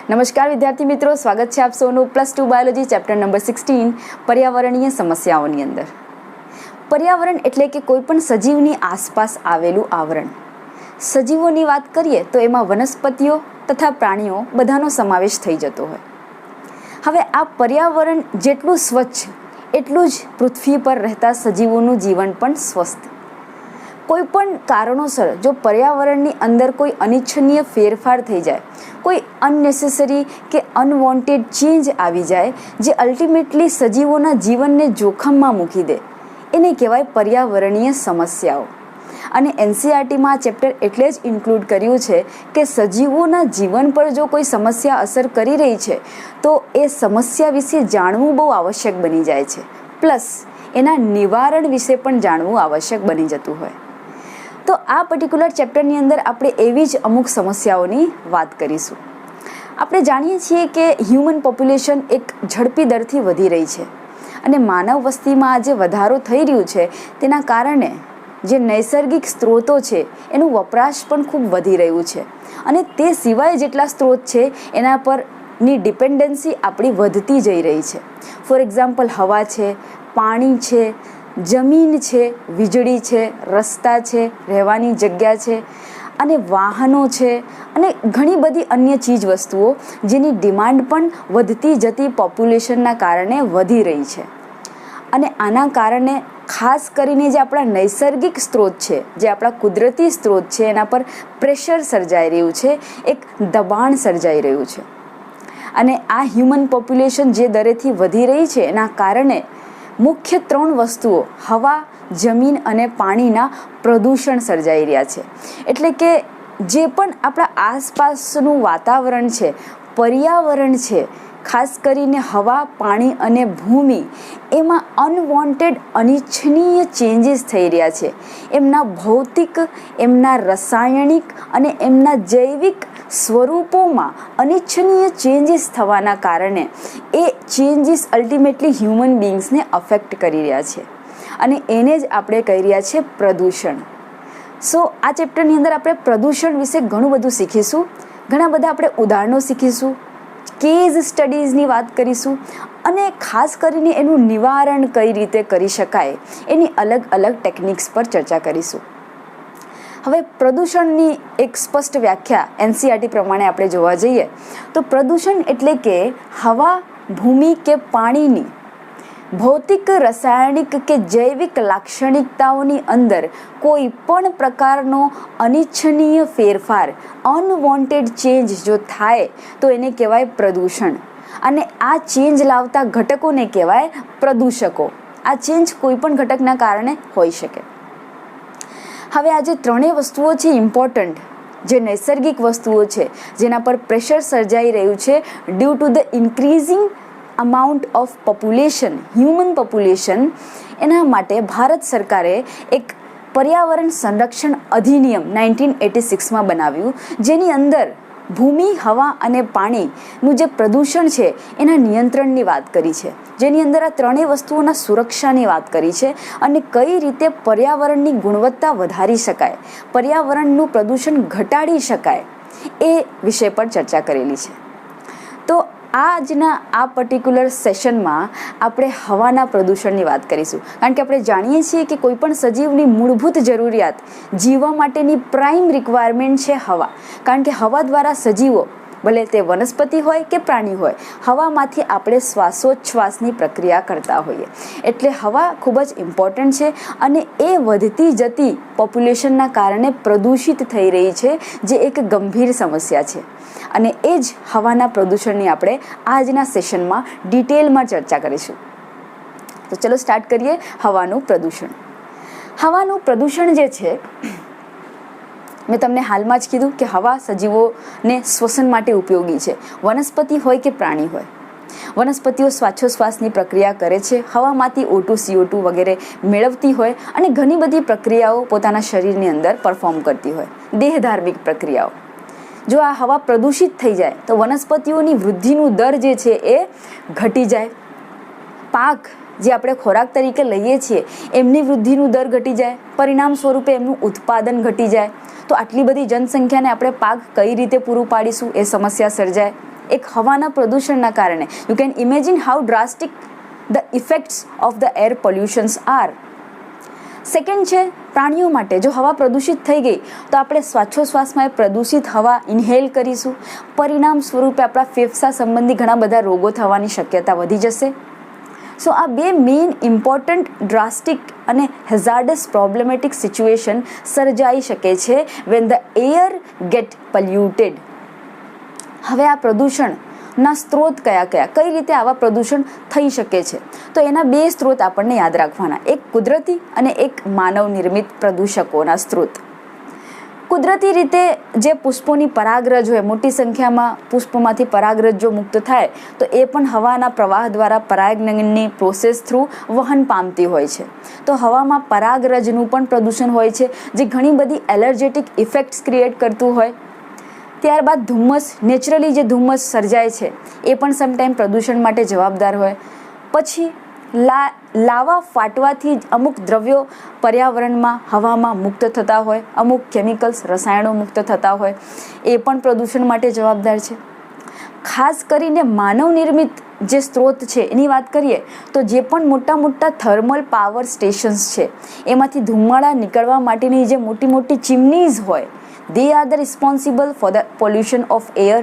નમસ્કાર વિદ્યાર્થી મિત્રો, સ્વાગત છે આપ સૌનું +2 બાયોલોજી ચેપ્ટર નંબર 16 પર્યાવરણીય સમસ્યાઓની અંદર. પર્યાવરણ એટલે કે કોઈ પણ સજીવની આસપાસ આવેલું આવરણ. સજીવોની વાત કરીએ તો એમાં વનસ્પતિઓ તથા પ્રાણીઓ બધાનો સમાવેશ થઈ જતો હોય. હવે આ પર્યાવરણ જેટલું સ્વચ્છ એટલું જ પૃથ્વી પર રહેતા સજીવોનું જીવન પણ સ્વસ્થ. કોઈ પણ કારણોસર જો પર્યાવરણની અંદર કોઈ અનિચ્છનીય ફેરફાર થઈ જાય, કોઈ અનનેસેસરી કે અનવોન્ટેડ ચેન્જ આવી જાય જે અલ્ટિમેટલી સજીવોના જીવનને જોખમમાં મૂકી દે, એને કહેવાય પર્યાવરણીય સમસ્યાઓ. અને એનસીઈઆરટીમાં આ ચેપ્ટર એટલે જ ઇન્ક્લુડ કર્યું છે કે સજીવોના જીવન પર જો કોઈ સમસ્યા અસર કરી રહી છે તો એ સમસ્યા વિશે જાણવું બહુ આવશ્યક બની જાય છે. પ્લસ એના નિવારણ વિશે પણ જાણવું આવશ્યક બની જતું હોય. તો આ પર્ટિક્યુલર ચેપ્ટરની અંદર આપણે એવી જ અમુક સમસ્યાઓની વાત કરીશું. આપણે જાણીએ છીએ કે હ્યુમન પોપ્યુલેશન એક ઝડપી દરથી વધી રહી છે અને માનવ વસ્તીમાં આજે વધારો થઈ રહ્યું છે તેના કારણે જે નૈસર્ગિક સ્ત્રોતો છે એનું વપરાશ પણ ખૂબ વધી રહ્યું છે અને તે સિવાય જેટલા સ્ત્રોત છે એના પરની ડિપેન્ડન્સી આપણી વધતી જઈ રહી છે. ફોર એક્ઝામ્પલ, હવા છે, પાણી છે, જમીન છે, વીજળી છે, રસ્તા છે, રહેવાની જગ્યા છે અને વાહનો છે અને ઘણી બધી અન્ય ચીજ વસ્તુઓ જેની ડિમાન્ડ પણ વધતી જતી પોપ્યુલેશનના કારણે વધી રહી છે. અને આના કારણે ખાસ કરીને જે આપણા નૈસર્ગિક સ્ત્રોત છે, જે આપણા કુદરતી સ્ત્રોત છે, એના પર પ્રેશર સર્જાઈ રહ્યું છે, એક દબાણ સર્જાઈ રહ્યું છે. અને આ હ્યુમન પોપ્યુલેશન જે દરેથી વધી રહી છે એના કારણે મુખ્ય 3 વસ્તુઓ હવા, જમીન અને પાણીના પ્રદૂષણ સર્જાઈ રહ્યા છે. એટલે કે જે પણ આપણા આસપાસનું વાતાવરણ છે, પર્યાવરણ છે, ખાસ કરીને હવા, પાણી અને ભૂમિ, એમાં અનવોન્ટેડ અનિચ્છનીય ચેન્જીસ થઈ રહ્યા છે. એમના ભૌતિક, એમના રસાયણિક અને એમના જૈવિક સ્વરૂપોમાં અનિચ્છનીય ચેન્જીસ થવાના કારણે એ ચેન્જીસ અલ્ટિમેટલી હ્યુમન બીંગ્સને અફેક્ટ કરી રહ્યા છે અને એને જ આપણે કહી રહ્યા છીએ પ્રદૂષણ. સો આ ચેપ્ટરની અંદર આપણે પ્રદૂષણ વિશે ઘણું બધું શીખીશું. ઘણા બધા આપણે ઉદાહરણો શીખીશું, કેસ સ્ટડીઝની વાત કરીશું અને ખાસ કરીને એનું નિવારણ કઈ રીતે કરી શકાય એની અલગ અલગ ટેકનિક્સ પર ચર્ચા કરીશું. હવે પ્રદૂષણની એક સ્પષ્ટ વ્યાખ્યા એનસીઈઆરટી પ્રમાણે આપણે જોવા જઈએ તો પ્રદૂષણ એટલે કે હવા, ભૂમિ કે પાણીની ભૌતિક, રાસાયણિક કે જૈવિક લાક્ષણિકતાઓની અંદર કોઈ પણ પ્રકારનો અનિચ્છનીય ફેરફાર, અનવોન્ટેડ ચેન્જ જો થાય તો એને કહેવાય પ્રદૂષણ. અને આ ચેન્જ લાવતા ઘટકોને કહેવાય પ્રદૂષકો. આ ચેન્જ કોઈ પણ ઘટકના કારણે હોઈ શકે. હવે આ જે 3 વસ્તુઓ છે ઇમ્પોર્ટન્ટ, જે નૈસર્ગિક વસ્તુઓ છે જેના પર પ્રેશર સર્જાઈ રહ્યું છે due to the increasing amount of population, human population, એના માટે ભારત સરકારે એક પર્યાવરણ સંરક્ષણ અધિનિયમ 1986માં બનાવ્યું, જેની અંદર ભૂમિ, હવા અને પાણીનું જે પ્રદૂષણ છે એના નિયંત્રણની વાત કરી છે, જેની અંદર આ 3 વસ્તુઓના સુરક્ષાની વાત કરી છે અને કઈ રીતે પર્યાવરણની ગુણવત્તા વધારી શકાય, પર્યાવરણનું પ્રદૂષણ ઘટાડી શકાય એ વિષય પર ચર્ચા કરેલી છે. તો આજના આ પર્ટિક્યુલર સેશનમાં આપણે હવાના પ્રદૂષણની વાત કરીશું, કારણ કે આપણે જાણીએ છીએ કે કોઈ પણ સજીવની મૂળભૂત જરૂરિયાત, જીવવા માટેની પ્રાઇમ રિક્વાયરમેન્ટ છે હવા. કારણ કે હવા દ્વારા સજીવો, ભલે તે વનસ્પતિ હોય કે પ્રાણી હોય, હવામાંથી આપણે શ્વાસોચ્છ્વાસની પ્રક્રિયા કરતા હોઈએ. એટલે હવા ખૂબ જ ઇમ્પોર્ટન્ટ છે અને એ વધતી જતી પોપ્યુલેશનના કારણે પ્રદૂષિત થઈ રહી છે, જે એક ગંભીર સમસ્યા છે. અને એ જ હવાના પ્રદૂષણની આપણે આજના સેશનમાં ડિટેલમાં ચર્ચા કરીશું. તો ચલો સ્ટાર્ટ કરીએ. હવાનું પ્રદૂષણ. હવાનું પ્રદૂષણ જે છે, મેં તમને હાલમાં જ કીધું કે હવા સજીવોને શ્વસન માટે ઉપયોગી છે, વનસ્પતિ હોય કે પ્રાણી હોય. વનસ્પતિઓ શ્વાસોશ્વાસની પ્રક્રિયા કરે છે, હવામાંથી O2, CO2 વગેરે મેળવતી હોય અને ઘણી બધી પ્રક્રિયાઓ પોતાના શરીરની અંદર પરફોર્મ કરતી હોય, દેહધાર્મિક પ્રક્રિયાઓ. જો આ હવા પ્રદૂષિત થઈ જાય તો વનસ્પતિઓની વૃદ્ધિનું દર જે છે એ ઘટી જાય. પાક જે આપણે ખોરાક તરીકે લઈએ છીએ એમની વૃદ્ધિનું દર ઘટી જાય, પરિણામ સ્વરૂપે એમનું ઉત્પાદન ઘટી જાય. તો આટલી બધી જનસંખ્યાને આપણે પાક કઈ રીતે પૂરું પાડીશું એ સમસ્યા સર્જાય. એક હવાના પ્રદૂષણના કારણે. You can imagine how drastic the effects of the air pollutions are. Second છે પ્રાણીઓ માટે. જો હવા પ્રદૂષિત થઈ ગઈ તો આપણે શ્વાસોશ્વાસમાં એ પ્રદૂષિત હવા ઇન્હેલ કરીશું. પરિણામ સ્વરૂપે આપણા ફેફસા સંબંધી ઘણા બધા રોગો થવાની શક્યતા વધી જશે. સો આ બે મેઇન ઇમ્પોર્ટન્ટ ડ્રાસ્ટિક અને હેઝાર્ડસ પ્રોબ્લેમેટિક સિચ્યુએશન સર્જાઈ શકે છે when the air get polluted. હવે આ પ્રદૂષણના સ્ત્રોત કયા કયા, કઈ રીતે આવા પ્રદૂષણ થઈ શકે છે? તો એના બે સ્ત્રોત આપણને યાદ રાખવાના, એક કુદરતી અને એક માનવ નિર્મિત પ્રદૂષકોના સ્ત્રોત. કુદરતી રીતે જે પુષ્પોની પરાગરજ હોય, મોટી સંખ્યામાં પુષ્પોમાંથી પરાગરજ જો મુક્ત થાય તો એ પણ હવાના પ્રવાહ દ્વારા પરાગનની પ્રોસેસ થ્રુ વહન પામતી હોય છે. તો હવામાં પરાગરજનું પણ પ્રદૂષણ હોય છે, જે ઘણી બધી એલર્જેટિક ઇફેક્ટ્સ ક્રિએટ કરતું હોય. ત્યારબાદ ધુમ્મસ, નેચરલી જે ધુમ્મસ સર્જાય છે એ પણ સમટાઈમ પ્રદૂષણ માટે જવાબદાર હોય. પછી લાવા ફાટવાથી અમુક દ્રવ્યો પર્યાવરણમાં, હવામાં મુક્ત થતા હોય, અમુક કેમિકલ્સ, રસાયણો મુક્ત થતા હોય, એ પણ પ્રદૂષણ માટે જવાબદાર છે. ખાસ કરીને માનવ નિર્મિત જે સ્ત્રોત છે એની વાત કરીએ તો જે પણ મોટા મોટા થર્મલ પાવર સ્ટેશન્સ છે એમાંથી ધુમાડા નીકળવા માટેની જે મોટી મોટી ચીમનીઝ હોય, they are the responsible for the pollution of air.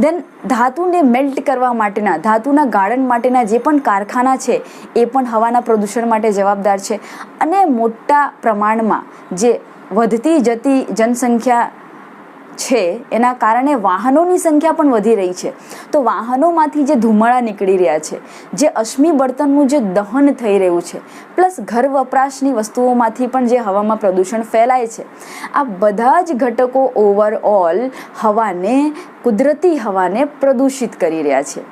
દેન ધાતુને મેલ્ટ કરવા માટેના, ધાતુના ગાળણ માટેના જે પણ કારખાના છે એ પણ હવાના પ્રદૂષણ માટે જવાબદાર છે. અને મોટા પ્રમાણમાં જે વધતી જતી જનસંખ્યા છે એના કારણે વાહનોની સંખ્યા પણ વધી રહી છે. તો વાહનોમાંથી જે ધુમાડા નીકળી રહ્યા છે, જે અશ્મિ બળતણનું જે દહન થઈ રહ્યું છે, પ્લસ ઘર વપરાશની વસ્તુઓમાંથી પણ જે હવામાં પ્રદૂષણ ફેલાય છે, આ બધા જ ઘટકો ઓવરઓલ હવાને, કુદરતી હવાને પ્રદૂષિત કરી રહ્યા છે.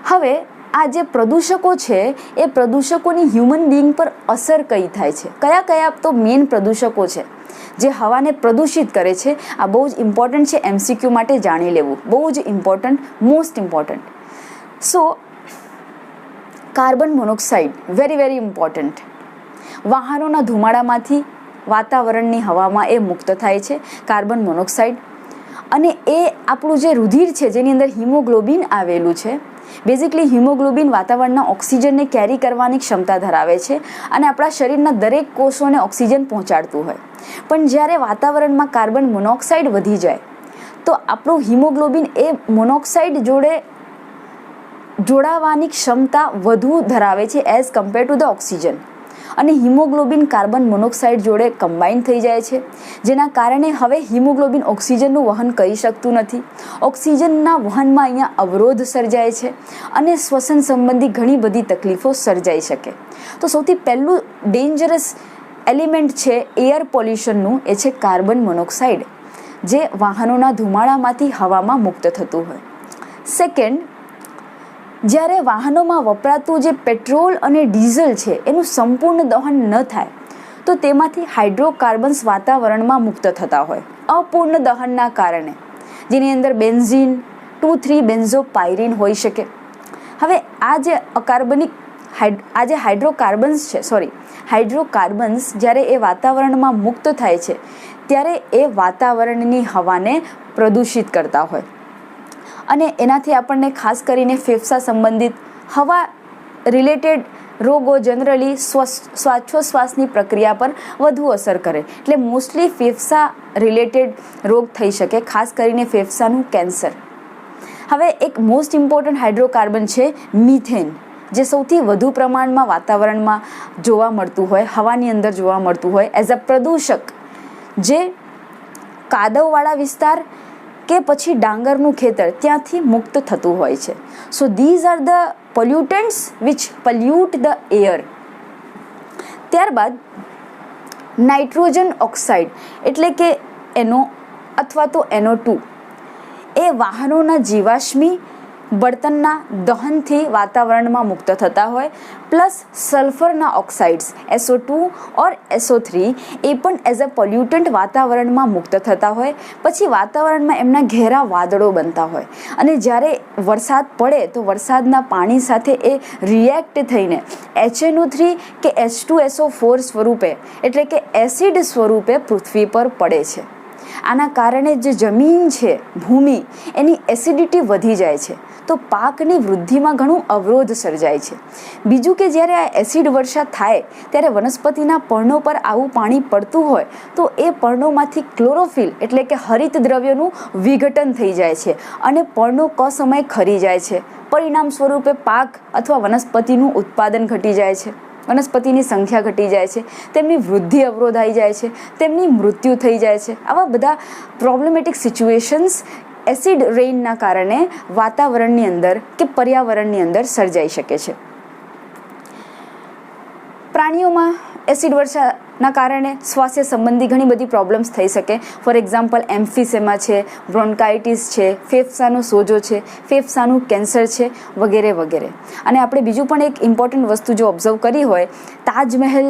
હવે આ જે પ્રદૂષકો છે એ પ્રદૂષકોની હ્યુમન બિંગ પર અસર કઈ થાય છે? કયા કયા તો મેઇન પ્રદૂષકો છે જે હવાને પ્રદૂષિત કરે છે? આ બહુ જ ઇમ્પોર્ટન્ટ છે, MCQ માટે જાણી લેવું બહુ જ important, most important. So carbon monoxide, very very important. વાહનોના ધુમાડામાંથી વાતાવરણની હવામાં એ મુક્ત થાય છે કાર્બન મોનોક્સાઇડ. અને એ આપણું જે રુધિર છે જેની અંદર હિમોગ્લોબિન આવેલું છે, બેઝિકલી હિમોગ્લોબિન વાતાવરણના ઓક્સિજનને કેરી કરવાની ક્ષમતા ધરાવે છે અને આપણા શરીરના દરેક કોષોને ઓક્સિજન પહોંચાડતું હોય. પણ જ્યારે વાતાવરણમાં કાર્બન મોનોક્સાઇડ વધી જાય તો આપણું હિમોગ્લોબિન એ મોનોક્સાઇડ જોડે જોડાવાની ક્ષમતા વધુ ધરાવે છે as compare to the oxygen. અને હિમોગ્લોબિન કાર્બન મોનોક્સાઇડ જોડે કમ્બાઈન થઈ જાય છે, જેના કારણે હવે હિમોગ્લોબિન ઓક્સિજનનું વહન કરી શકતું નથી. ઓક્સિજનના વહનમાં અહીંયા અવરોધ સર્જાય છે અને શ્વસન સંબંધી ઘણી બધી તકલીફો સર્જાઈ શકે. તો સૌથી પહેલું ડેન્જરસ એલિમેન્ટ છે એર પોલ્યુશનનું, એ છે કાર્બન મોનોક્સાઇડ, જે વાહનોના ધુમાડામાંથી હવામાં મુક્ત થતું હોય. સેકન્ડ, જ્યારે વાહનોમાં વપરાતું જે પેટ્રોલ અને ડીઝલ છે એનું સંપૂર્ણ દહન ન થાય તો તેમાંથી હાઇડ્રોકાર્બન્સ વાતાવરણમાં મુક્ત થતા હોય અપૂર્ણ દહનના કારણે, જેની અંદર બેન્ઝીન, 2,3 બેન્ઝોપાયરીન હોઈ શકે. હવે આ જે અકાર્બનિક આ જે હાઇડ્રોકાર્બન્સ જ્યારે એ વાતાવરણમાં મુક્ત થાય છે ત્યારે એ વાતાવરણની હવાને પ્રદૂષિત કરતા હોય. અને એનાથી આપણને ખાસ કરીને ફેફસા સંબંધિત હવા રિલેટેડ રોગો જનરલી શ્વાસોશ્વાસની પ્રક્રિયા પર વધુ અસર કરે. એટલે મોસ્ટલી ફેફસા રિલેટેડ રોગ થઈ શકે, ખાસ કરીને ફેફસાનું કેન્સર. હવે એક મોસ્ટ ઇમ્પોર્ટન્ટ હાઇડ્રોકાર્બન છે મિથેન, જે સૌથી વધુ પ્રમાણમાં વાતાવરણમાં જોવા મળતું હોય, હવાની અંદર જોવા મળતું હોય એઝ અ પ્રદૂષક, જે કાદવવાળા વિસ્તાર કે પછી ડાંગરનું ખેતર ત્યાંથી મુક્ત થતું હોય છે. So these are the pollutants which pollute the air. ત્યારબાદ નાઇટ્રોજન ઓક્સાઇડ એટલે કે NO અથવા તો NO2 એ વાહનોના જીવાશ્મી બળતણના દહનથી વાતાવરણમાં મુક્ત થતા હોય, પ્લસ સલ્ફરના ઓક્સાઇડ્સ SO2 ઓર SO3 એ પણ એઝ અ પોલ્યુટન્ટ વાતાવરણમાં મુક્ત થતા હોય. પછી વાતાવરણમાં એમના ઘેરા વાદળો બનતા હોય અને જ્યારે વરસાદ પડે તો વરસાદના પાણી સાથે એ રિએક્ટ થઈને HNO3 કે H2SO4 સ્વરૂપે એટલે કે એસિડ સ્વરૂપે પૃથ્વી પર પડે છે. આના કારણે જે જમીન છે, ભૂમિ, એની એસિડિટી વધી જાય છે, તો પાકની વૃદ્ધિમાં ઘણું અવરોધ સર્જાય છે. બીજું કે જ્યારે આ એસિડ વર્ષા થાય ત્યારે વનસ્પતિના પર્ણો પર આવું પાણી પડતું હોય તો એ પર્ણોમાંથી ક્લોરોફિલ એટલે કે હરિત દ્રવ્યનું વિઘટન થઈ જાય છે અને પર્ણો કસમયે ખરી જાય છે. પરિણામ સ્વરૂપે પાક અથવા વનસ્પતિનું ઉત્પાદન ઘટી જાય છે, વનસ્પતિની સંખ્યા ઘટી જાય છે, તેમની વૃદ્ધિ અવરોધાઈ જાય છે, તેમની મૃત્યુ થઈ જાય છે. આવા બધા પ્રોબ્લેમેટિક સિચ્યુએશન્સ એસિડ રેઇનના કારણે વાતાવરણની અંદર કે પર્યાવરણની અંદર સર્જાઈ શકે છે. પ્રાણીઓમાં એસિડ વર્ષાના કારણે શ્વાસ સંબંધી ઘણી બધી પ્રોબ્લેમ્સ થઈ શકે. ફોર એક્ઝામ્પલ એમ્ફિસેમા છે, બ્રોન્કાઇટિસ છે, ફેફસાનો સોજો છે, ફેફસાનું કેન્સર છે, વગેરે વગેરે. અને આપણે બીજું પણ એક ઇમ્પોર્ટન્ટ વસ્તુ જો ઓબ્ઝર્વ કરી હોય, તાજમહેલ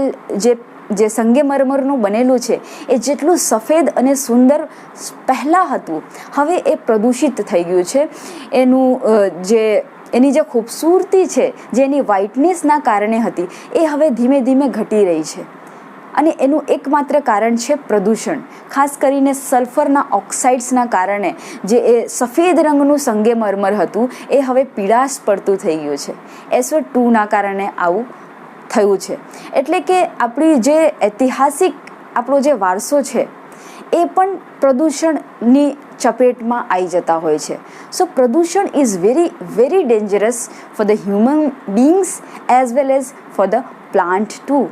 જે સંગેમરમરનું બનેલું છે એ જેટલું સફેદ અને સુંદર પહેલાં હતું, હવે એ પ્રદૂષિત થઈ ગયું છે. એની જે ખૂબસૂરતી છે, જે એની વ્હાઇટનેસના કારણે હતી, એ હવે ધીમે ધીમે ઘટી રહી છે. અને એનું એકમાત્ર કારણ છે પ્રદૂષણ. ખાસ કરીને સલ્ફરના ઓક્સાઇડ્સના કારણે જે એ સફેદ રંગનું સંગેમરમર હતું એ હવે પીળાશ પડતું થઈ ગયું છે. SO2ના કારણે આવું થયું છે. એટલે કે આપણી જે ઐતિહાસિક આપણો જે વારસો છે એ પણ પ્રદૂષણની ચપેટમાં આવી જતા હોય છે. સો પ્રદૂષણ is very very dangerous for the human beings as well as for the plant too.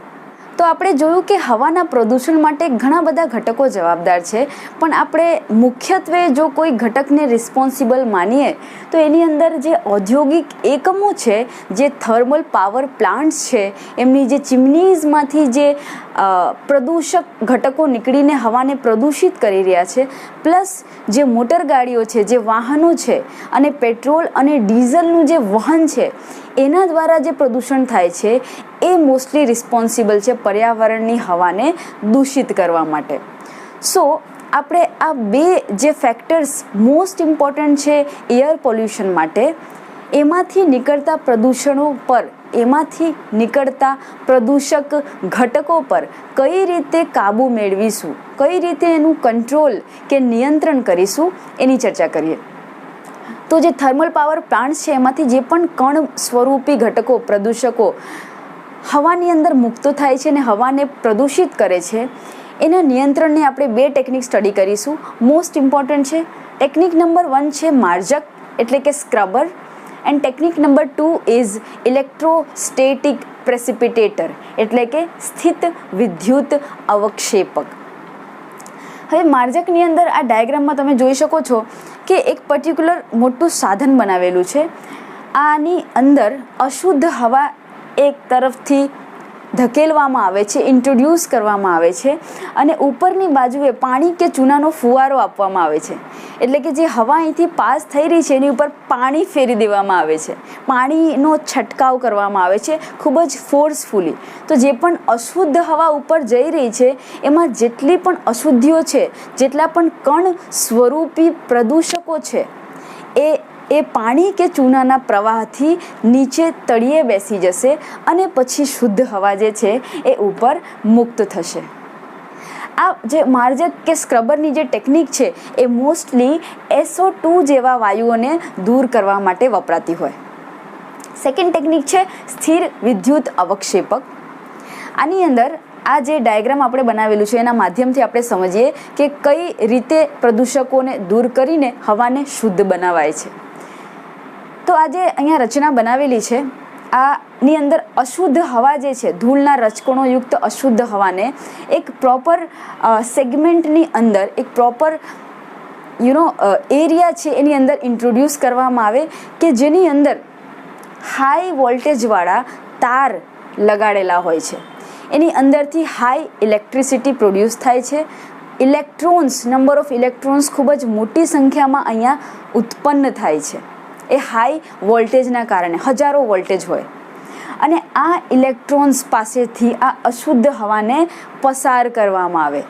તો આપણે જોયું કે હવાના પ્રદૂષણ માટે ઘણા બધા ઘટકો જવાબદાર છે, પણ આપણે મુખ્યત્વે જો કોઈ ઘટકને રિસ્પોન્સિબલ માનીએ તો એની અંદર જે ઔદ્યોગિક એકમો છે, જે થર્મલ પાવર પ્લાન્ટ્સ છે, એમની જે ચીમનીઝમાંથી જે પ્રદૂષક ઘટકો નીકળીને હવાને પ્રદૂષિત કરી રહ્યા છે, પ્લસ જે મોટર ગાડીઓ છે, જે વાહનો છે, અને પેટ્રોલ અને ડીઝલનું જે વહન છે એના દ્વારા જે પ્રદૂષણ થાય છે એ મોસ્ટલી રિસ્પોન્સિબલ છે પર્યાવરણની હવાને દૂષિત કરવા માટે. સો આપણે આ બે જે ફેક્ટર્સ મોસ્ટ ઇમ્પોર્ટન્ટ છે એર પોલ્યુશન માટે, એમાંથી નીકળતા પ્રદૂષણો પર, એમાંથી નીકળતા પ્રદૂષક ઘટકો પર કઈ રીતે કાબૂ મેળવીશું, કઈ રીતે એનું કંટ્રોલ કે નિયંત્રણ કરીશું, એની ચર્ચા કરીએ. તો જે થર્મલ પાવર પ્લાન્ટ્સ છે એમાંથી જે પણ કણ સ્વરૂપી ઘટકો, પ્રદૂષકો હવાની અંદર મુક્ત થાય છે અને હવાને પ્રદૂષિત કરે છે, એના નિયંત્રણની આપણે બે ટેકનિક સ્ટડી કરીશું. મોસ્ટ ઇમ્પોર્ટન્ટ છે ટેકનિક નંબર 1 છે માર્જક એટલે કે scrubber, and technique number 2 is electrostatic precipitator એટલે કે સ્થિત વિદ્યુત અવક્ષેપક. હવે માર્જકની અંદર આ ડાયાગ્રામમાં તમે જોઈ શકો છો કે એક પર્ટિક્યુલર મોટું સાધન બનાવેલું છે. આની અંદર અશુદ્ધ હવા એક તરફથી ધકેલવામાં આવે છે, ઇન્ટ્રોડ્યુસ કરવામાં આવે છે, અને ઉપરની બાજુએ પાણી કે ચૂનાનો ફુવારો આપવામાં આવે છે. એટલે કે જે હવા અહીંથી પાસ થઈ રહી છે એની ઉપર પાણી ફેરી દેવામાં આવે છે, પાણીનો છંટકાવ કરવામાં આવે છે ખૂબ જ ફોર્સફુલી. તો જે પણ અશુદ્ધ હવા ઉપર જઈ રહી છે એમાં જેટલી પણ અશુદ્ધિઓ છે, જેટલા પણ કણ સ્વરૂપી પ્રદૂષકો છે, એ પાણી કે ચૂનાના પ્રવાહથી નીચે તળિયે બેસી જશે અને પછી શુદ્ધ હવા જે છે એ ઉપર મુક્ત થશે. આ જે માર્જક કે સ્ક્રબરની જે ટેકનિક છે એ મોસ્ટલી SO2 જેવા વાયુઓને દૂર કરવા માટે વપરાતી હોય. સેકન્ડ ટેકનિક છે સ્થિર વિદ્યુત અવક્ષેપક. આની અંદર આ જે ડાયાગ્રામ આપણે બનાવેલું છે એના માધ્યમથી આપણે સમજીએ કે કઈ રીતે પ્રદૂષકોને દૂર કરીને હવાને શુદ્ધ બનાવાય છે. તો આ જે અહીંયા રચના બનાવેલી છે, આની અંદર અશુદ્ધ હવા જે છે, ધૂળના રજકણોયુક્ત અશુદ્ધ હવાને એક પ્રોપર સેગમેન્ટની અંદર, એક પ્રોપર એરિયા છે એની અંદર ઇન્ટ્રોડ્યુસ કરવામાં આવે કે જેની અંદર હાઈ વોલ્ટેજવાળા તાર લગાડેલા હોય છે. એની અંદરથી હાઈ ઇલેક્ટ્રિસિટી પ્રોડ્યુસ થાય છે. ઇલેક્ટ્રોન્સ, નંબર ઓફ ઇલેક્ટ્રોન્સ ખૂબ જ મોટી સંખ્યામાં અહીંયા ઉત્પન્ન થાય છે. એ હાઈ વોલ્ટેજના કારણે હજારો વોલ્ટેજ હોય, અને આ ઇલેક્ટ્રોન્સ પાસેથી આ અશુદ્ધ હવાને પસાર કરવામાં આવે.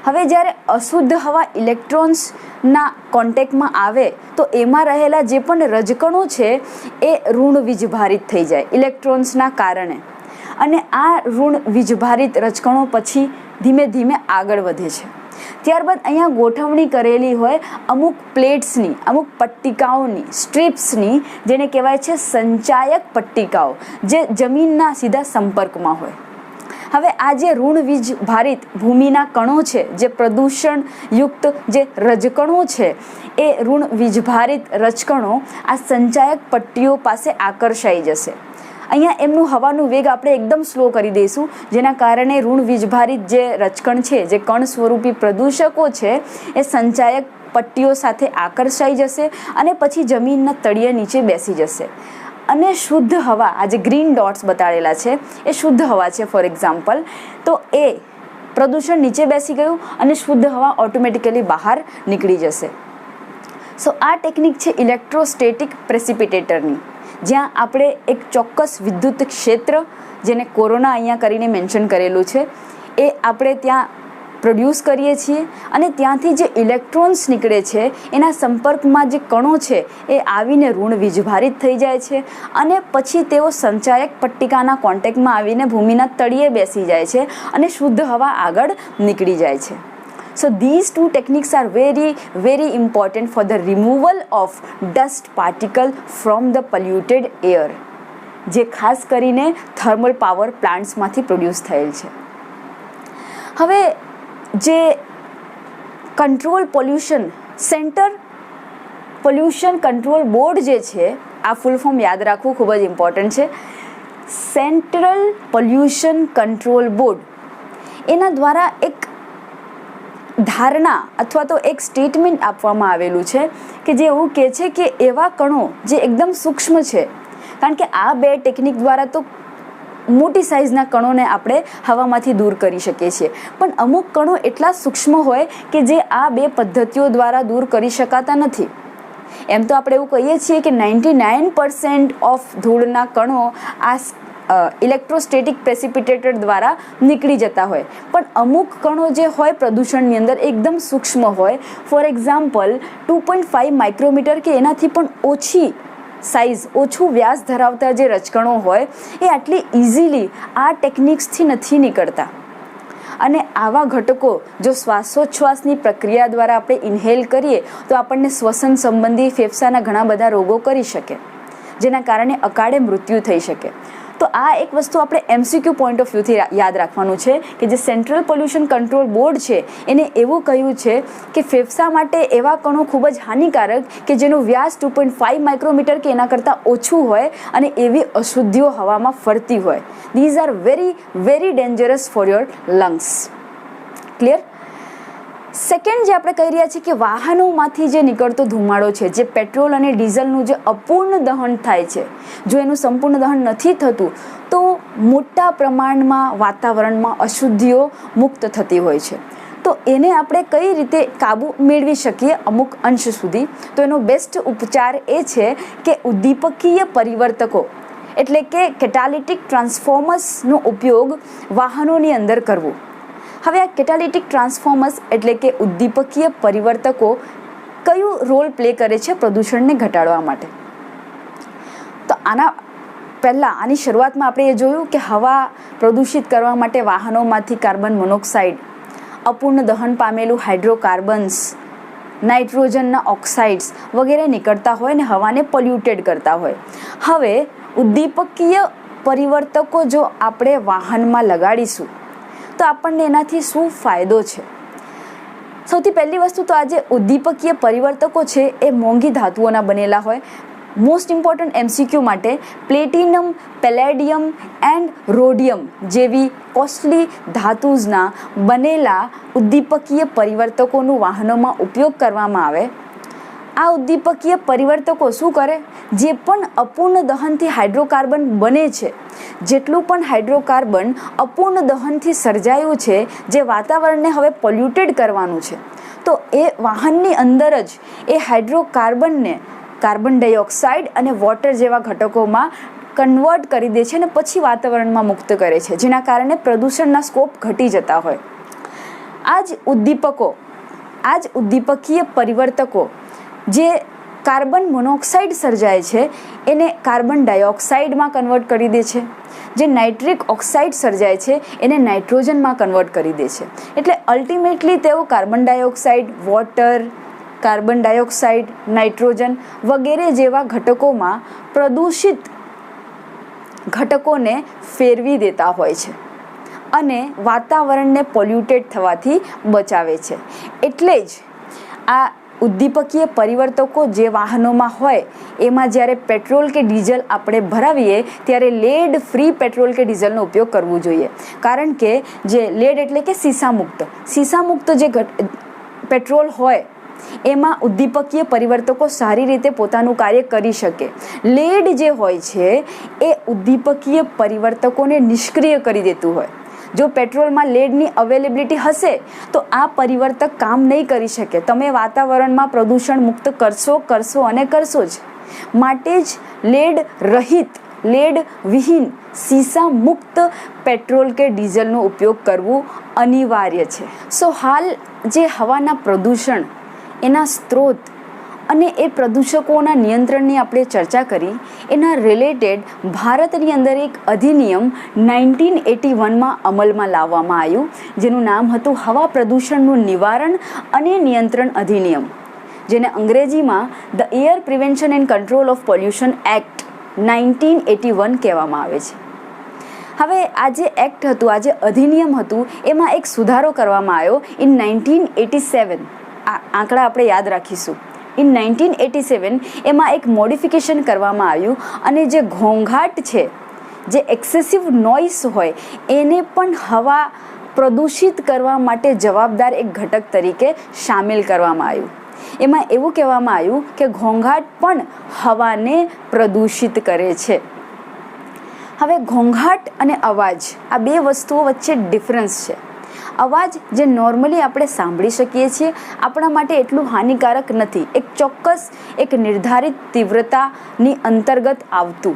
હવે જ્યારે અશુદ્ધ હવા ઇલેક્ટ્રોન્સના કોન્ટેક્ટમાં આવે તો એમાં રહેલા જે પણ રજકણો છે એ ઋણ વીજભારિત થઈ જાય ઇલેક્ટ્રોન્સના કારણે, અને આ ઋણ વીજભારિત રજકણો પછી ધીમે ધીમે આગળ વધે છે. ત્યારબાદ અહીંયા ગોઠવણી કરેલી હોય અમુક પ્લેટ્સની, અમુક પટ્ટિકાઓની, સ્ટ્રીપ્સની, જેને કહેવાય છે સંચાયક પટ્ટિકાઓ, જે જમીનના સીધા સંપર્કમાં હોય. હવે આ જે ઋણ વીજ ભારિત ભૂમિના કણો છે, જે પ્રદૂષણયુક્ત જે રજકણો છે, એ ઋણ વીજભારિત રજકણો આ સંચાયક પટ્ટીઓ પાસે આકર્ષાઈ જશે. અહીંયા એમનું હવાનું વેગ આપણે એકદમ સ્લો કરી દઈશું, જેના કારણે ઋણ વીજભારિત જે રજકણ છે, જે કણ સ્વરૂપી પ્રદૂષકો છે, એ સંચાયક પટ્ટીઓ સાથે આકર્ષાઈ જશે અને પછી જમીનના તળિયે નીચે બેસી જશે. અને શુદ્ધ હવા, આ જે ગ્રીન ડોટ્સ બતાડેલા છે એ શુદ્ધ હવા છે ફોર એક્ઝામ્પલ, તો એ પ્રદૂષણ નીચે બેસી ગયું અને શુદ્ધ હવા ઓટોમેટિકલી બહાર નીકળી જશે. સો આ ટેકનિક છે ઇલેક્ટ્રોસ્ટેટિક પ્રેસિપિટેટરની, જ્યાં આપણે એક ચોક્કસ વિદ્યુત ક્ષેત્ર, જેને કોરોના અહીંયા કરીને મેન્શન કરેલું છે, એ આપણે ત્યાં પ્રોડ્યુસ કરીએ છીએ અને ત્યાંથી જે ઇલેક્ટ્રોન્સ નીકળે છે એના સંપર્કમાં જે કણો છે એ આવીને ઋણ વીજભારિત થઈ જાય છે અને પછી તેઓ સંચાયક પટ્ટિકાના કોન્ટેક્ટમાં આવીને ભૂમિના તળિયે બેસી જાય છે અને શુદ્ધ હવા આગળ નીકળી જાય છે. So these two techniques are very important for the removal of dust particle from the polluted air, જે ખાસ કરીને થર્મલ પાવર પ્લાન્ટ્સમાંથી પ્રોડ્યુસ થયેલ છે. હવે જે control pollution centre pollution control board જે છે, આ ફૂલ ફોર્મ યાદ રાખવું ખૂબ જ ઇમ્પોર્ટન્ટ છે. સેન્ટ્રલ પોલ્યુશન કંટ્રોલ બોર્ડ, એના દ્વારા એક ધારણા અથવા તો એક સ્ટેટમેન્ટ આપવામાં આવેલું છે કે જે એવું કહે છે કે એવા કણો જે એકદમ સૂક્ષ્મ છે, કારણ કે આ બે ટેકનિક દ્વારા તો મોટી સાઇઝના કણોને આપણે હવામાંથી દૂર કરી શકીએ છીએ, પણ અમુક કણો એટલા સૂક્ષ્મ હોય કે જે આ બે પદ્ધતિઓ દ્વારા દૂર કરી શકાતા નથી. એમ તો આપણે એવું કહીએ છીએ કે 99% ઓફ ધૂળના કણો આ ઇલેક્ટ્રોસ્ટેટિક પ્રેસિપિટેટર દ્વારા નીકળી જતા હોય, પણ અમુક કણો જે હોય પ્રદૂષણની અંદર એકદમ સૂક્ષ્મ હોય. ફોર એક્ઝામ્પલ 2.5 માઇક્રોમીટર કે એનાથી પણ ઓછી સાઇઝ, ઓછું વ્યાસ ધરાવતા જે રજકણો હોય એ આટલી ઇઝીલી આ ટેકનિક્સથી નથી નીકળતા. અને આવા ઘટકો જો શ્વાસોચ્છ્વાસની પ્રક્રિયા દ્વારા આપણે ઇન્હેલ કરીએ તો આપણને શ્વસન સંબંધી ફેફસાના ઘણા બધા રોગો કરી શકે, જેના કારણે અકાળે મૃત્યુ થઈ શકે. તો આ એક વસ્તુ આપણે MCQ પોઈન્ટ ઓફ વ્યૂથી યાદ રાખવાનું છે કે જે સેન્ટ્રલ પોલ્યુશન કંટ્રોલ બોર્ડ છે એને એવું કહ્યું છે કે ફેફસા માટે એવા કણો ખૂબ જ હાનિકારક કે જેનો વ્યાસ 2.5 માઇક્રોમીટર કે એના કરતાં ઓછું હોય અને એવી અશુદ્ધિઓ હવામાં ફરતી હોય. These are very dangerous for your lungs. Clear? Second જે આપણે કહી રહ્યા છીએ કે વાહનોમાંથી જે નીકળતો ધુમાડો છે, જે પેટ્રોલ અને ડીઝલનું જે અપૂર્ણ દહન થાય છે, જો એનું સંપૂર્ણ દહન નથી થતું તો મોટા પ્રમાણમાં વાતાવરણમાં અશુદ્ધિઓ મુક્ત થતી હોય છે. તો એને આપણે કઈ રીતે કાબુ મેળવી શકીએ અમુક અંશ સુધી? તો એનો બેસ્ટ ઉપચાર એ છે કે ઉદ્દીપકીય પરિવર્તકો એટલે કે કેટાલિટિક ટ્રાન્સફોર્મર્સનો ઉપયોગ વાહનોની અંદર કરવો. હવે આ કેટાલિટિક ટ્રાન્સફોર્મર્સ એટલે કે ઉદ્દીપકીય પરિવર્તકો કયું રોલ પ્લે કરે છે પ્રદૂષણને ઘટાડવા માટે? તો આના પહેલાં આની શરૂઆતમાં આપણે એ જોયું કે હવા પ્રદૂષિત કરવા માટે વાહનોમાંથી કાર્બન મોનોક્સાઇડ, અપૂર્ણ દહન પામેલું હાઇડ્રોકાર્બન્સ, નાઇટ્રોજનના ઓક્સાઇડ્સ વગેરે નીકળતા હોય ને હવાને પોલ્યુટેડ કરતા હોય. હવે ઉદ્દીપકીય પરિવર્તકો જો આપણે વાહનમાં લગાડીશું તો આપણને એનાથી શું ફાયદો છે? સૌથી પહેલી વસ્તુ તો આ જે ઉદ્દીપકીય પરિવર્તકો છે એ મોંઘી ધાતુઓના બનેલા હોય. મોસ્ટ ઇમ્પોર્ટન્ટ MCQ માટે પ્લેટિનમ, પેલેડિયમ એન્ડ રોડિયમ જેવી કોસ્ટલી ધાતુઝના બનેલા ઉદ્દીપકીય પરિવર્તકોનું વાહનોમાં ઉપયોગ કરવામાં આવે. આ ઉદ્દીપકીય પરિવર્તકો શું કરે? જે પણ અપૂર્ણ દહનથી હાઇડ્રોકાર્બન બને છે, જેટલું પણ હાઇડ્રોકાર્બન અપૂર્ણ દહનથી સર્જાયું છે, જે વાતાવરણને હવે પોલ્યુટેડ કરવાનું છે, તો એ વાહનની અંદર જ એ હાઇડ્રોકાર્બનને કાર્બન ડાયોક્સાઇડ અને વોટર જેવા ઘટકોમાં કન્વર્ટ કરી દે છે અને પછી વાતાવરણમાં મુક્ત કરે છે, જેના કારણે પ્રદૂષણના સ્કોપ ઘટી જતા હોય. આ જ ઉદ્દીપકીય પરિવર્તકો જે કાર્બન મોનોક્સાઇડ સર્જાય છે એને કાર્બન ડાયોક્સાઇડમાં કન્વર્ટ કરી દે છે. જે નાઇટ્રિક ઓક્સાઇડ સર્જાય છે એને નાઇટ્રોજનમાં કન્વર્ટ કરી દે છે. એટલે અલ્ટિમેટલી તેઓ carbon dioxide, water, carbon dioxide, nitrogen વગેરે જેવા ઘટકોમાં પ્રદૂષિત ઘટકોને ફેરવી દેતા હોય છે અને વાતાવરણને પોલ્યુટેડ થવાથી બચાવે છે. એટલે જ આ ઉદ્દીપકીય પરિવર્તકો જે વાહનોમાં હોય એમાં જ્યારે પેટ્રોલ કે ડીઝલ આપણે ભરાવીએ ત્યારે લેડ ફ્રી પેટ્રોલ કે ડીઝલનો ઉપયોગ કરવો જોઈએ. કારણ કે જે લેડ એટલે કે સીસામુક્ત જે પેટ્રોલ હોય એમાં ઉદ્દીપકીય પરિવર્તકો સારી રીતે પોતાનું કાર્ય કરી શકે. લેડ જે હોય છે એ ઉદ્દીપકીય પરિવર્તકોને નિષ્ક્રિય કરી દેતું હોય. જો પેટ્રોલમાં લેડની અવેલેબિલિટી હશે તો આ પરિવર્તક કામ નહીં કરી શકે. તમે વાતાવરણમાં પ્રદૂષણ મુક્ત કરશો અને કરશો જ. માટે જ લેડ રહિત, લેડ વિહીન, સીસા મુક્ત પેટ્રોલ કે ડીઝલનો ઉપયોગ કરવું અનિવાર્ય છે. હાલ જે હવાના પ્રદૂષણ, એના સ્ત્રોત અને એ પ્રદૂષકોના નિયંત્રણની આપણે ચર્ચા કરી, એના રિલેટેડ ભારતની અંદર એક અધિનિયમ 1981માં અમલમાં લાવવામાં આવ્યું જેનું નામ હતું હવા પ્રદૂષણનું નિવારણ અને નિયંત્રણ અધિનિયમ, જેને અંગ્રેજીમાં the air prevention and control of pollution act 1981 કહેવામાં આવે છે. હવે આ જે એક્ટ હતું, આ જે અધિનિયમ હતું, એમાં એક સુધારો કરવામાં આવ્યો ઇન 1987. આ આંકડા આપણે યાદ રાખીશું. ઇન 1987 એમાં એક મોડિફિકેશન કરવામાં આવ્યું અને જે ઘોંઘાટ છે, જે એક્સેસિવ નોઇસ હોય, એને પણ હવા પ્રદૂષિત કરવા માટે જવાબદાર એક ઘટક તરીકે સામેલ કરવામાં આવ્યું. એમાં એવું કહેવામાં આવ્યું કે ઘોંઘાટ પણ હવાને પ્રદૂષિત કરે છે. હવે ઘોંઘાટ અને અવાજ, આ બે વસ્તુઓ વચ્ચે ડિફરન્સ છે. અવાજ જે નોર્મલી આપણે સાંભળી શકીએ છીએ આપણા માટે એટલું હાનિકારક નથી, એક ચોક્કસ એક નિર્ધારિત તીવ્રતાની અંતર્ગત આવતું.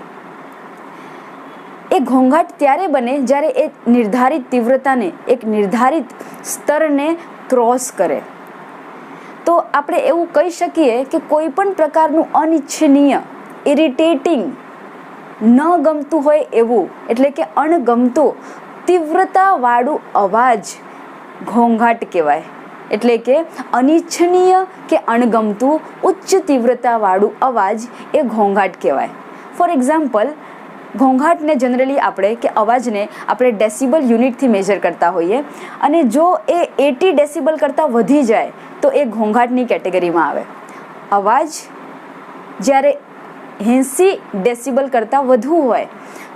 એ ઘોંઘાટ ત્યારે બને જ્યારે એ નિર્ધારિત તીવ્રતાને, એક નિર્ધારિત સ્તરને ક્રોસ કરે. તો આપણે એવું કહી શકીએ કે કોઈ પણ પ્રકારનું અનિચ્છનીય, ઇરિટેટિંગ, ન ગમતું હોય એવું, એટલે કે અણગમતો તીવ્રતાવાળું અવાજ ઘોંઘાટ કહેવાય. એટલે કે અનિચ્છનીય કે અણગમતું ઉચ્ચ તીવ્રતાવાળું અવાજ એ ઘોંઘાટ કહેવાય. ફોર એક્ઝામ્પલ, ઘોંઘાટને જનરલી આપણે કે અવાજને આપણે ડેસિબલ યુનિટથી મેજર કરતા હોઈએ અને જો એ 80 ડેસિબલ કરતાં વધી જાય તો એ ઘોંઘાટની કેટેગરીમાં આવે. અવાજ જ્યારે 80 ડેસિબલ કરતાં વધુ હોય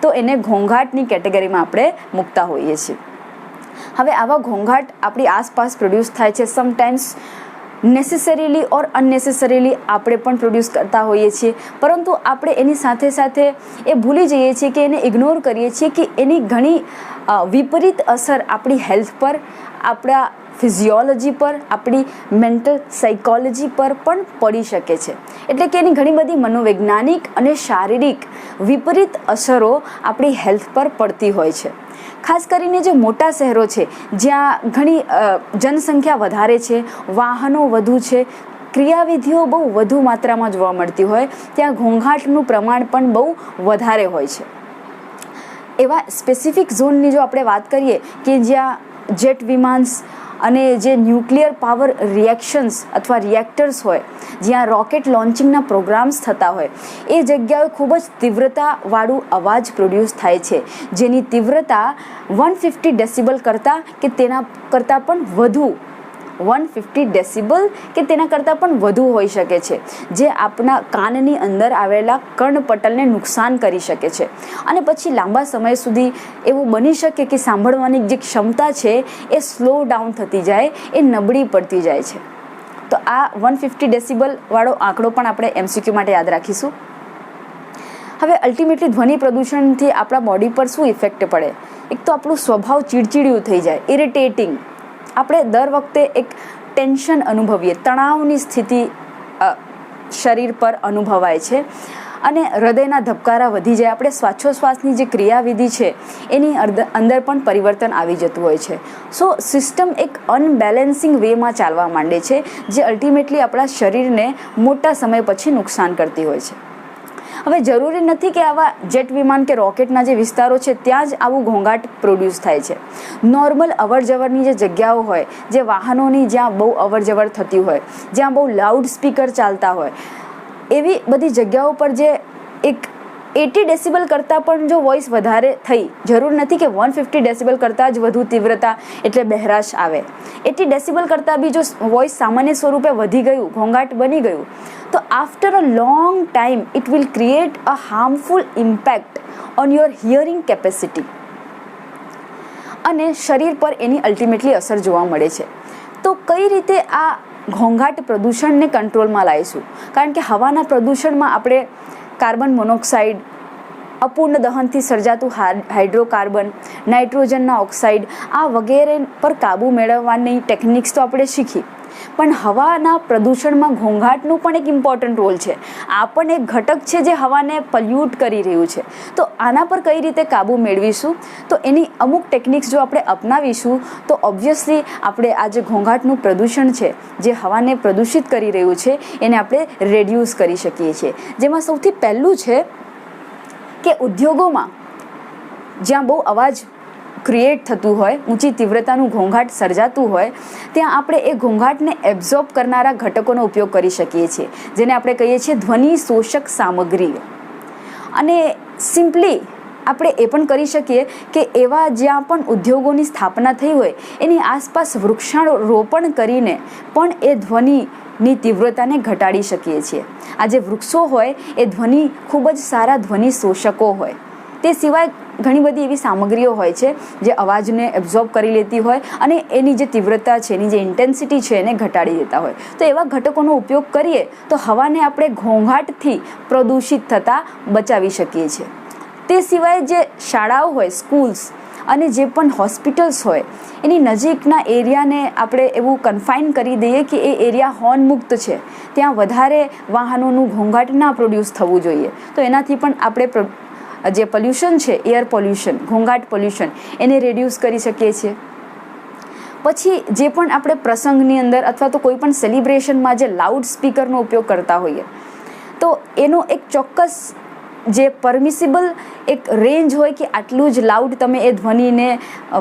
તો એને ઘોંઘાટની કેટેગરીમાં આપણે મૂકતા હોઈએ છીએ. હવે આવા ઘોંઘાટ આપણી આસપાસ પ્રોડ્યુસ થાય છે. સમટાઈમ્સ નેસેસરીલી ઓર અનનેસેસરીલી આપણે પણ પ્રોડ્યુસ કરતા હોઈએ છીએ, પરંતુ આપણે એની સાથે સાથે એ ભૂલી જઈએ છીએ કે એને ઇગ્નોર કરીએ છીએ કે એની ઘણી વિપરીત અસર આપણી હેલ્થ પર, આપણા ફિઝિયોલોજી પર, આપણી મેન્ટલ સાયકોલોજી પર પણ પડી શકે છે. એટલે કે એની ઘણી બધી મનોવૈજ્ઞાનિક અને શારીરિક વિપરીત અસરો આપણી હેલ્થ પર પડતી હોય છે. ખાસ કરીને જે મોટા શહેરો છે, જ્યાં ઘણી જનસંખ્યા વધારે છે, વાહનો વધુ છે, ક્રિયાવિધિઓ બહુ વધુ માત્રામાં જોવા મળતી હોય, ત્યાં ઘોંઘાટનું પ્રમાણ પણ બહુ વધારે હોય છે. એવા સ્પેસિફિક ઝોનની જો આપણે વાત કરીએ કે જ્યાં જેટ વિમાન્સ અને જે ન્યુક્લિયર પાવર રિએક્શન્સ અથવા રિએક્ટર્સ હોય, જ્યાં રોકેટ લોન્ચિંગના પ્રોગ્રામ્સ થતા હોય, એ જગ્યાએ ખૂબ જ તીવ્રતાવાળું અવાજ પ્રોડ્યુસ થાય છે, જેની તીવ્રતા 150 ડેસિબલ કરતાં કે તેના કરતાં પણ વધુ 150 ડેસિબલ કે તેના કરતાં પણ વધુ હોઈ શકે છે, જે આપણા કાનની અંદર આવેલા કર્ણપટલને નુકસાન કરી શકે છે અને પછી લાંબા સમય સુધી એવું બની શકે કે સાંભળવાની જે ક્ષમતા છે એ સ્લો ડાઉન થતી જાય, એ નબળી પડતી જાય છે. તો આ 150 ડેસિબલ વાળો આંકડો પણ આપણે MCQ માટે યાદ રાખીશું. હવે અલ્ટિમેટલી ધ્વનિ પ્રદૂષણથી આપણા બોડી પર શું ઇફેક્ટ પડે? એક તો આપણું સ્વભાવ ચીડચીડિયું થઈ જાય, ઇરિટેટિંગ. આપણે દર વખતે એક ટેન્શન અનુભવીએ, તણાવની સ્થિતિ શરીર પર અનુભવાય છે અને હૃદયના ધબકારા વધી જાય. આપણે શ્વાસોશ્વાસની જે ક્રિયાવિધિ છે એની અંદર પણ પરિવર્તન આવી જતું હોય છે. સો સિસ્ટમ એક અનબેલેન્સિંગ વેમાં ચાલવા માંડે છે, જે અલ્ટિમેટલી આપણા શરીરને મોટા સમય પછી નુકસાન કરતી હોય છે. હવે જરૂરી નથી કે આવા જેટ વિમાન કે રોકેટના જે વિસ્તારો છે ત્યાં જ આવું ઘોંઘાટ પ્રોડ્યુસ થાય છે. નોર્મલ અવરજવરની જે જગ્યાઓ હોય, જે વાહનોની જ્યાં બહુ અવરજવર થતી હોય, જ્યાં બહુ લાઉડ સ્પીકર ચાલતા હોય, એવી બધી જગ્યાઓ પર જે એક 80 ડેસિબલ કરતાં પણ જો વોઇસ વધારે થઈ, જરૂર નથી કે 150 ડેસિબલ કરતાં જ વધુ તીવ્રતા એટલે બહેરાશ આવે. 80 ડેસિબલ કરતાં બી જો વોઇસ સામાન્ય સ્વરૂપે વધી ગયું, ઘોંઘાટ બની ગયું, તો after a long time it will create a harmful impact on your hearing capacity અને શરીર પર એની અલ્ટિમેટલી અસર જોવા મળે છે. તો કઈ રીતે આ ઘોંઘાટ પ્રદૂષણને કંટ્રોલમાં લાવીશું? કારણ કે હવાના પ્રદૂષણમાં આપણે કાર્બન મોનોક્સાઇડ, અપૂર્ણ દહનથી સર્જાતું હાઇડ્રોકાર્બન, નાઇટ્રોજનના ઓક્સાઇડ, આ વગેરે પર કાબૂ મેળવવાની ટેકનિક્સ તો આપણે શીખી, પણ હવાના પ્રદૂષણમાં ઘોંઘાટનું પણ એક ઇમ્પોર્ટન્ટ રોલ છે. આ પણ એક ઘટક છે જે હવાને પોલ્યુટ કરી રહ્યું છે. તો આના પર કઈ રીતે કાબૂ મેળવીશું? તો એની અમુક ટેકનિક્સ જો આપણે અપનાવીશું તો ઓબ્વિયસલી આપણે આ જે ઘોંઘાટનું પ્રદૂષણ છે, જે હવાને પ્રદૂષિત કરી રહ્યું છે, એને આપણે રેડ્યુસ કરી શકીએ છીએ. જેમાં સૌથી પહેલું છે કે ઉદ્યોગોમાં જ્યાં બહુ અવાજ ક્રિએટ થતું હોય, ઊંચી તીવ્રતાનું ઘોંઘાટ સર્જાતું હોય, ત્યાં આપણે એ ઘોંઘાટને એબ્ઝોર્બ કરનારા ઘટકોનો ઉપયોગ કરી શકીએ છીએ, જેને આપણે કહીએ છીએ ધ્વનિ શોષક સામગ્રી. અને સિમ્પલી આપણે એ પણ કરી શકીએ કે એવા જ્યાં પણ ઉદ્યોગોની સ્થાપના થઈ હોય એની આસપાસ વૃક્ષારોપણ કરીને પણ એ ધ્વનિની તીવ્રતાને ઘટાડી શકીએ છીએ. આ જે વૃક્ષો હોય એ ધ્વનિ ખૂબ જ સારા ધ્વનિ શોષકો હોય. તે સિવાય ઘણી બધી એવી સામગ્રીઓ હોય છે જે અવાજને એબ્ઝોર્બ કરી લેતી હોય અને એની જે તીવ્રતા છે, એની જે ઇન્ટેન્સિટી છે એને ઘટાડી દેતા હોય. તો એવા ઘટકોનો ઉપયોગ કરીએ તો હવાને આપણે ઘોંઘાટથી પ્રદૂષિત થતાં બચાવી શકીએ છીએ. તે સિવાય જે શાળાઓ હોય, સ્કૂલ્સ અને જે પણ હોસ્પિટલ્સ હોય, એની નજીકના એરિયાને આપણે એવું કન્ફાઇન કરી દઈએ કે એ એરિયા હોર્ન મુક્ત છે, ત્યાં વધારે વાહનોનું ઘોંઘાટ ના પ્રોડ્યુસ થવું જોઈએ. તો એનાથી પણ આપણે જે પોલ્યુશન છે, એર પોલ્યુશન, ઘોંઘાટ પોલ્યુશન, એને રેડ્યુસ કરી શકીએ છીએ. પછી જે પણ આપણે પ્રસંગની અંદર અથવા તો કોઈ પણ સેલિબ્રેશનમાં જે લાઉડ સ્પીકરનો ઉપયોગ કરતા હોઈએ, તો એનો એક ચોક્કસ જે પરમિસિબલ એક રેન્જ હોય કે આટલું જ લાઉડ તમે એ ધ્વનિને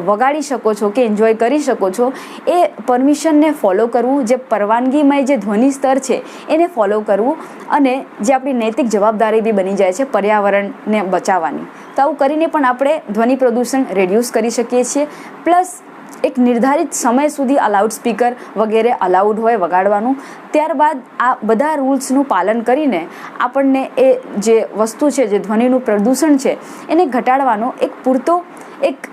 વગાડી શકો છો કે એન્જોય કરી શકો છો, એ પરમિશનને ફોલો કરવું, જે પરવાનગીમય જે ધ્વનિ સ્તર છે એને ફોલો કરવું, અને જે આપણી નૈતિક જવાબદારી બી બની જાય છે પર્યાવરણને બચાવવાની. તો આવું કરીને પણ આપણે ધ્વનિ પ્રદૂષણ રેડ્યુસ કરી શકીએ છીએ. પ્લસ એક નિર્ધારિત સમય સુધી આ લાઉડ સ્પીકર વગેરે અલાઉડ હોય વગાડવાનું. ત્યારબાદ આ બધા રૂલ્સનું પાલન કરીને આપણને એ જે વસ્તુ છે, જે ધ્વનિનું પ્રદૂષણ છે, એને ઘટાડવાનો એક પૂરતો એક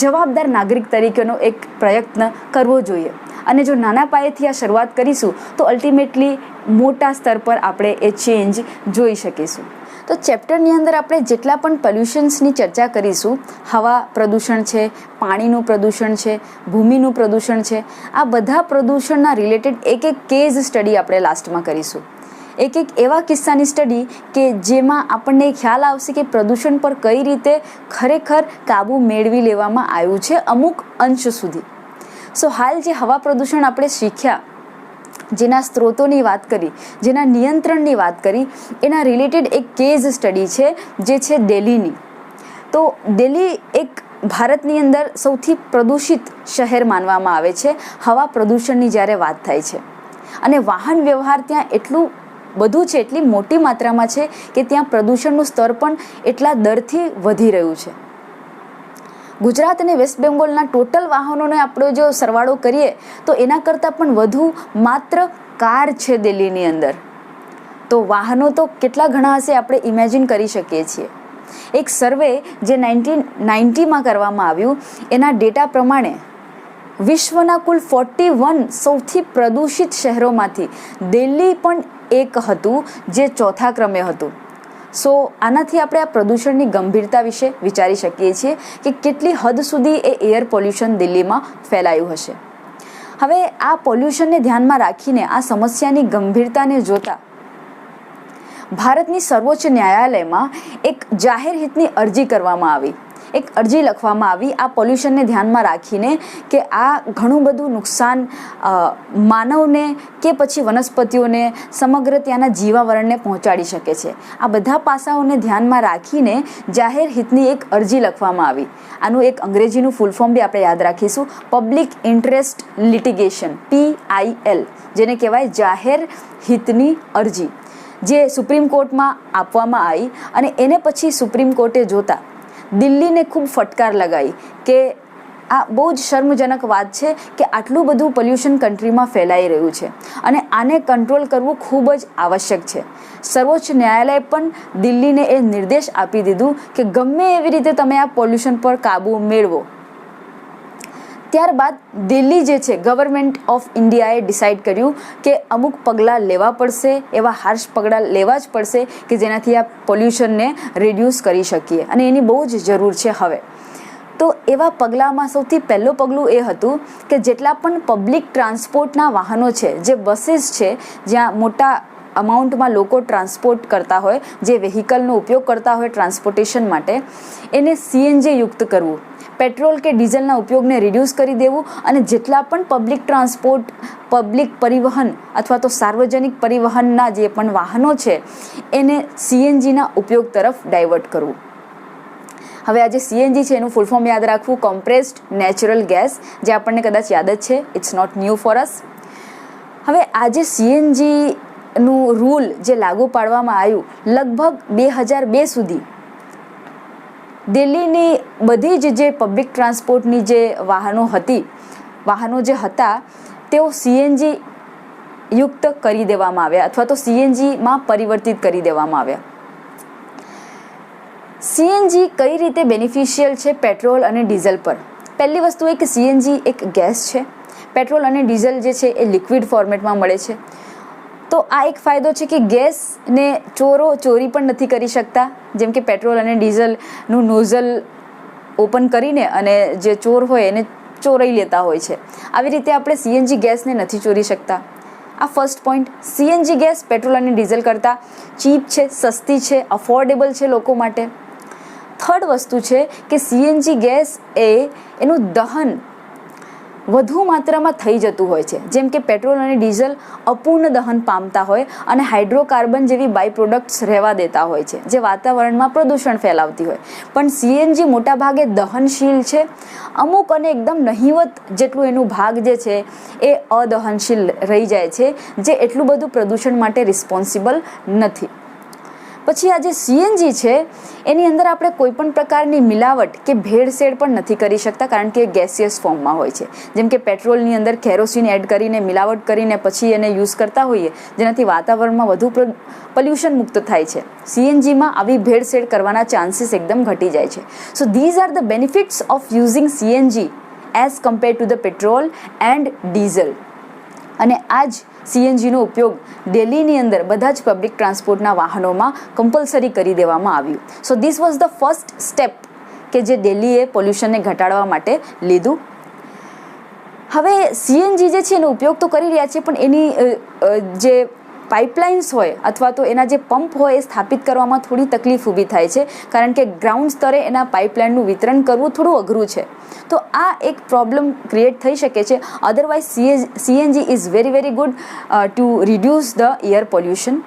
જવાબદાર નાગરિક તરીકેનો એક પ્રયત્ન કરવો જોઈએ. અને જો નાના પાયેથી આ શરૂઆત કરીશું તો અલ્ટિમેટલી મોટા સ્તર પર આપણે એ ચેન્જ જોઈ શકીશું. તો ચેપ્ટરની અંદર આપણે જેટલા પણ પોલ્યુશન્સની ચર્ચા કરીશું, હવા પ્રદૂષણ છે, પાણીનું પ્રદૂષણ છે, ભૂમિનું પ્રદૂષણ છે, આ બધા પ્રદૂષણના રિલેટેડ એક એક કેસ સ્ટડી આપણે લાસ્ટમાં કરીશું. એક એક એવા કિસ્સાની સ્ટડી કે જેમાં આપણને ખ્યાલ આવશે કે પ્રદૂષણ પર કઈ રીતે ખરેખર કાબૂ મેળવી લેવામાં આવ્યું છે અમુક અંશ સુધી. સો હાલ જે હવા પ્રદૂષણ આપણે શીખ્યા, જેના સ્ત્રોતોની વાત કરી, જેના નિયંત્રણની વાત કરી, એના રિલેટેડ એક કેસ સ્ટડી છે જે છે દિલ્હીની. તો દિલ્હી એક ભારતની અંદર સૌથી પ્રદૂષિત શહેર માનવામાં આવે છે હવા પ્રદૂષણની જ્યારે વાત થાય છે. અને વાહન વ્યવહાર ત્યાં એટલું બધું છે, એટલી મોટી માત્રામાં છે કે ત્યાં પ્રદૂષણનું સ્તર પણ એટલા દરથી વધી રહ્યું છે. ગુજરાત અને વેસ્ટ બેંગોલના ટોટલ વાહનોને આપણે જો સરવાળો કરીએ તો એના કરતાં પણ વધુ માત્ર કાર છે દિલ્હીની અંદર. તો વાહનો તો કેટલા ઘણા હશે આપણે ઇમેજિન કરી શકીએ છીએ. એક સર્વે જે 1990માં કરવામાં આવ્યું, એના ડેટા પ્રમાણે વિશ્વના કુલ 41 સૌથી પ્રદૂષિત શહેરોમાંથી દિલ્હી પણ એક હતું જે ચોથા ક્રમે હતું. સો આનાથી આપણે આ પ્રદૂષણની ગંભીરતા વિશે વિચારી શકીએ છીએ કે કેટલી હદ સુધી એ એર પોલ્યુશન દિલ્હીમાં ફેલાયું હશે. હવે આ પોલ્યુશનને ધ્યાનમાં રાખીને, આ સમસ્યાની ગંભીરતાને જોતા ભારતની સર્વોચ્ચ ન્યાયાલયમાં એક જાહેર હિતની અરજી કરવામાં આવી, એક અરજી લખવામાં આવી આ પોલ્યુશનને ધ્યાનમાં રાખીને કે આ ઘણું બધું નુકસાન માનવને કે પછી વનસ્પતિઓને, સમગ્ર ત્યાંના જીવાવરણને પહોંચાડી શકે છે. આ બધા પાસાઓને ધ્યાનમાં રાખીને જાહેર હિતની એક અરજી લખવામાં આવી. આનું એક અંગ્રેજીનું ફૂલ ફોર્મ બી આપણે યાદ રાખીશું, પબ્લિક ઇન્ટરેસ્ટ લિટિગેશન, PIL, જેને કહેવાય જાહેર હિતની અરજી, જે સુપ્રીમ કોર્ટમાં આપવામાં આવી. અને એને પછી સુપ્રીમ કોર્ટે જોતા દિલ્હીને ખૂબ ફટકાર લગાવી કે આ બહુ જ શર્મજનક વાત છે કે આટલું બધું પોલ્યુશન કન્ટ્રીમાં ફેલાઈ રહ્યું છે અને આને કંટ્રોલ કરવું ખૂબ જ આવશ્યક છે. સર્વોચ્ચ ન્યાયાલયે પણ દિલ્હીને એ નિર્દેશ આપી દીધું કે ગમે એવી રીતે તમે આ પોલ્યુશન પર કાબૂ મેળવો. ત્યારબાદ દિલ્હી જે છે, ગવર્મેન્ટ ઓફ ઇન્ડિયાએ ડિસાઇડ કર્યું કે અમુક પગલાં લેવા પડશે, એવા હાર્શ પગલાં લેવા જ પડશે કે જેનાથી આ પોલ્યુશનને રિડ્યુસ કરી શકીએ અને એની બહુ જ જરૂર છે હવે. તો એવા પગલાંમાં સૌથી પહેલું પગલું એ હતું કે જેટલા પણ પબ્લિક ટ્રાન્સપોર્ટના વાહનો છે, જે બસીસ છે, જ્યાં મોટા અમાઉન્ટમાં લોકો ટ્રાન્સપોર્ટ કરતા હોય, જે વેહિકલનો ઉપયોગ કરતા હોય ટ્રાન્સપોર્ટેશન માટે, એને CNG યુક્ત કરવું, પેટ્રોલ કે ડીઝલના ઉપયોગને રિડ્યુસ કરી દેવું અને જેટલા પણ પબ્લિક ટ્રાન્સપોર્ટ, પબ્લિક પરિવહન અથવા તો સાર્વજનિક પરિવહનના જે પણ વાહનો છે એને CNGના ઉપયોગ તરફ ડાયવર્ટ કરવું. હવે આ જે CNG છે એનું ફૂલ ફોર્મ યાદ રાખવું, કોમ્પ્રેસ્ડ નેચરલ ગેસ, જે આપણને કદાચ યાદ જ છે, it's not new for us. હવે આ જે CNGનું રૂલ જે લાગુ પાડવામાં આવ્યું, લગભગ 2002 સુધી દિલ્હીની બધી જ જે પબ્લિક ટ્રાન્સપોર્ટની જે વાહનો જે હતા તેઓ CNG યુક્ત કરી દેવામાં આવ્યા અથવા તો CNGમાં પરિવર્તિત કરી દેવામાં આવ્યા. CNG કઈ રીતે બેનિફિશિયલ છે પેટ્રોલ અને ડીઝલ પર? પહેલી વસ્તુ એ કે CNG એક ગેસ છે, પેટ્રોલ અને ડીઝલ જે છે એ લિક્વિડ ફોર્મેટમાં મળે છે. તો આ એક ફાયદો છે કે ગેસને ચોરો ચોરી પણ નથી કરી શકતા, જેમ કે પેટ્રોલ અને ડીઝલનું નોઝલ ઓપન કરીને અને જે ચોર હોય એને ચોરાઈ લેતા હોય છે. આવી રીતે આપણે CNG ગેસને નથી ચોરી શકતા. આ first point. CNG gas petrol અને ડીઝલ કરતાં ચીપ છે, સસ્તી છે, અફોર્ડેબલ છે લોકો માટે. થર્ડ વસ્તુ છે કે CNG ગેસ એનું દહન વધુ માત્રામાં થઈ જતું હોય છે, જેમ કે પેટ્રોલ અને ડીઝલ અપૂર્ણ દહન પામતા હોય અને હાઇડ્રોકાર્બન જેવી બાય પ્રોડક્ટ્સ રહેવા દેતા હોય છે, જે વાતાવરણમાં પ્રદૂષણ ફેલાવતી હોય. પણ CNG મોટાભાગે દહનશીલ છે, અમુક અને એકદમ નહિવત જેટલું એનું ભાગ જે છે એ અદહનશીલ રહી જાય છે, જે એટલું બધું પ્રદૂષણ માટે રિસ્પોન્સિબલ નથી. પછી આ જે CNG છે એની અંદર આપણે કોઈ પણ પ્રકારની મિલાવટ કે ભેળસેળ પણ નથી કરી શકતા, કારણ કે ગેસિયસ ફોર્મમાં હોય છે. જેમ કે પેટ્રોલની અંદર કેરોસીન એડ કરીને મિલાવટ કરીને પછી એને યુઝ કરતા હોઈએ, જેનાથી વાતાવરણમાં વધુ પોલ્યુશન મુક્ત થાય છે. CNGમાં આવી ભેળસેળ કરવાના ચાન્સીસ એકદમ ઘટી જાય છે. So these are the benefits of using CNG as compare to the petrol and diesel. અને આ જ CNGનો ઉપયોગ દિલ્હીની અંદર બધા જ પબ્લિક ટ્રાન્સપોર્ટના વાહનોમાં કમ્પલસરી કરી દેવામાં આવ્યું. So this was the first step કે જે દિલ્હીએ પોલ્યુશનને ઘટાડવા માટે લીધું. હવે CNG જે છે એનો ઉપયોગ તો કરી રહ્યા છે, પણ એની જે પાઇપલાઇન્સ હોય અથવા તો એના જે પંપ હોય એ સ્થાપિત કરવામાં થોડી તકલીફ ઊભી થાય છે, કારણ કે ગ્રાઉન્ડ સ્તરે એના પાઇપલાઇનનું વિતરણ કરવું થોડું અઘરું છે. તો આ એક પ્રોબ્લેમ ક્રિએટ થઈ શકે છે. Otherwise CNG is very good to reduce the air pollution.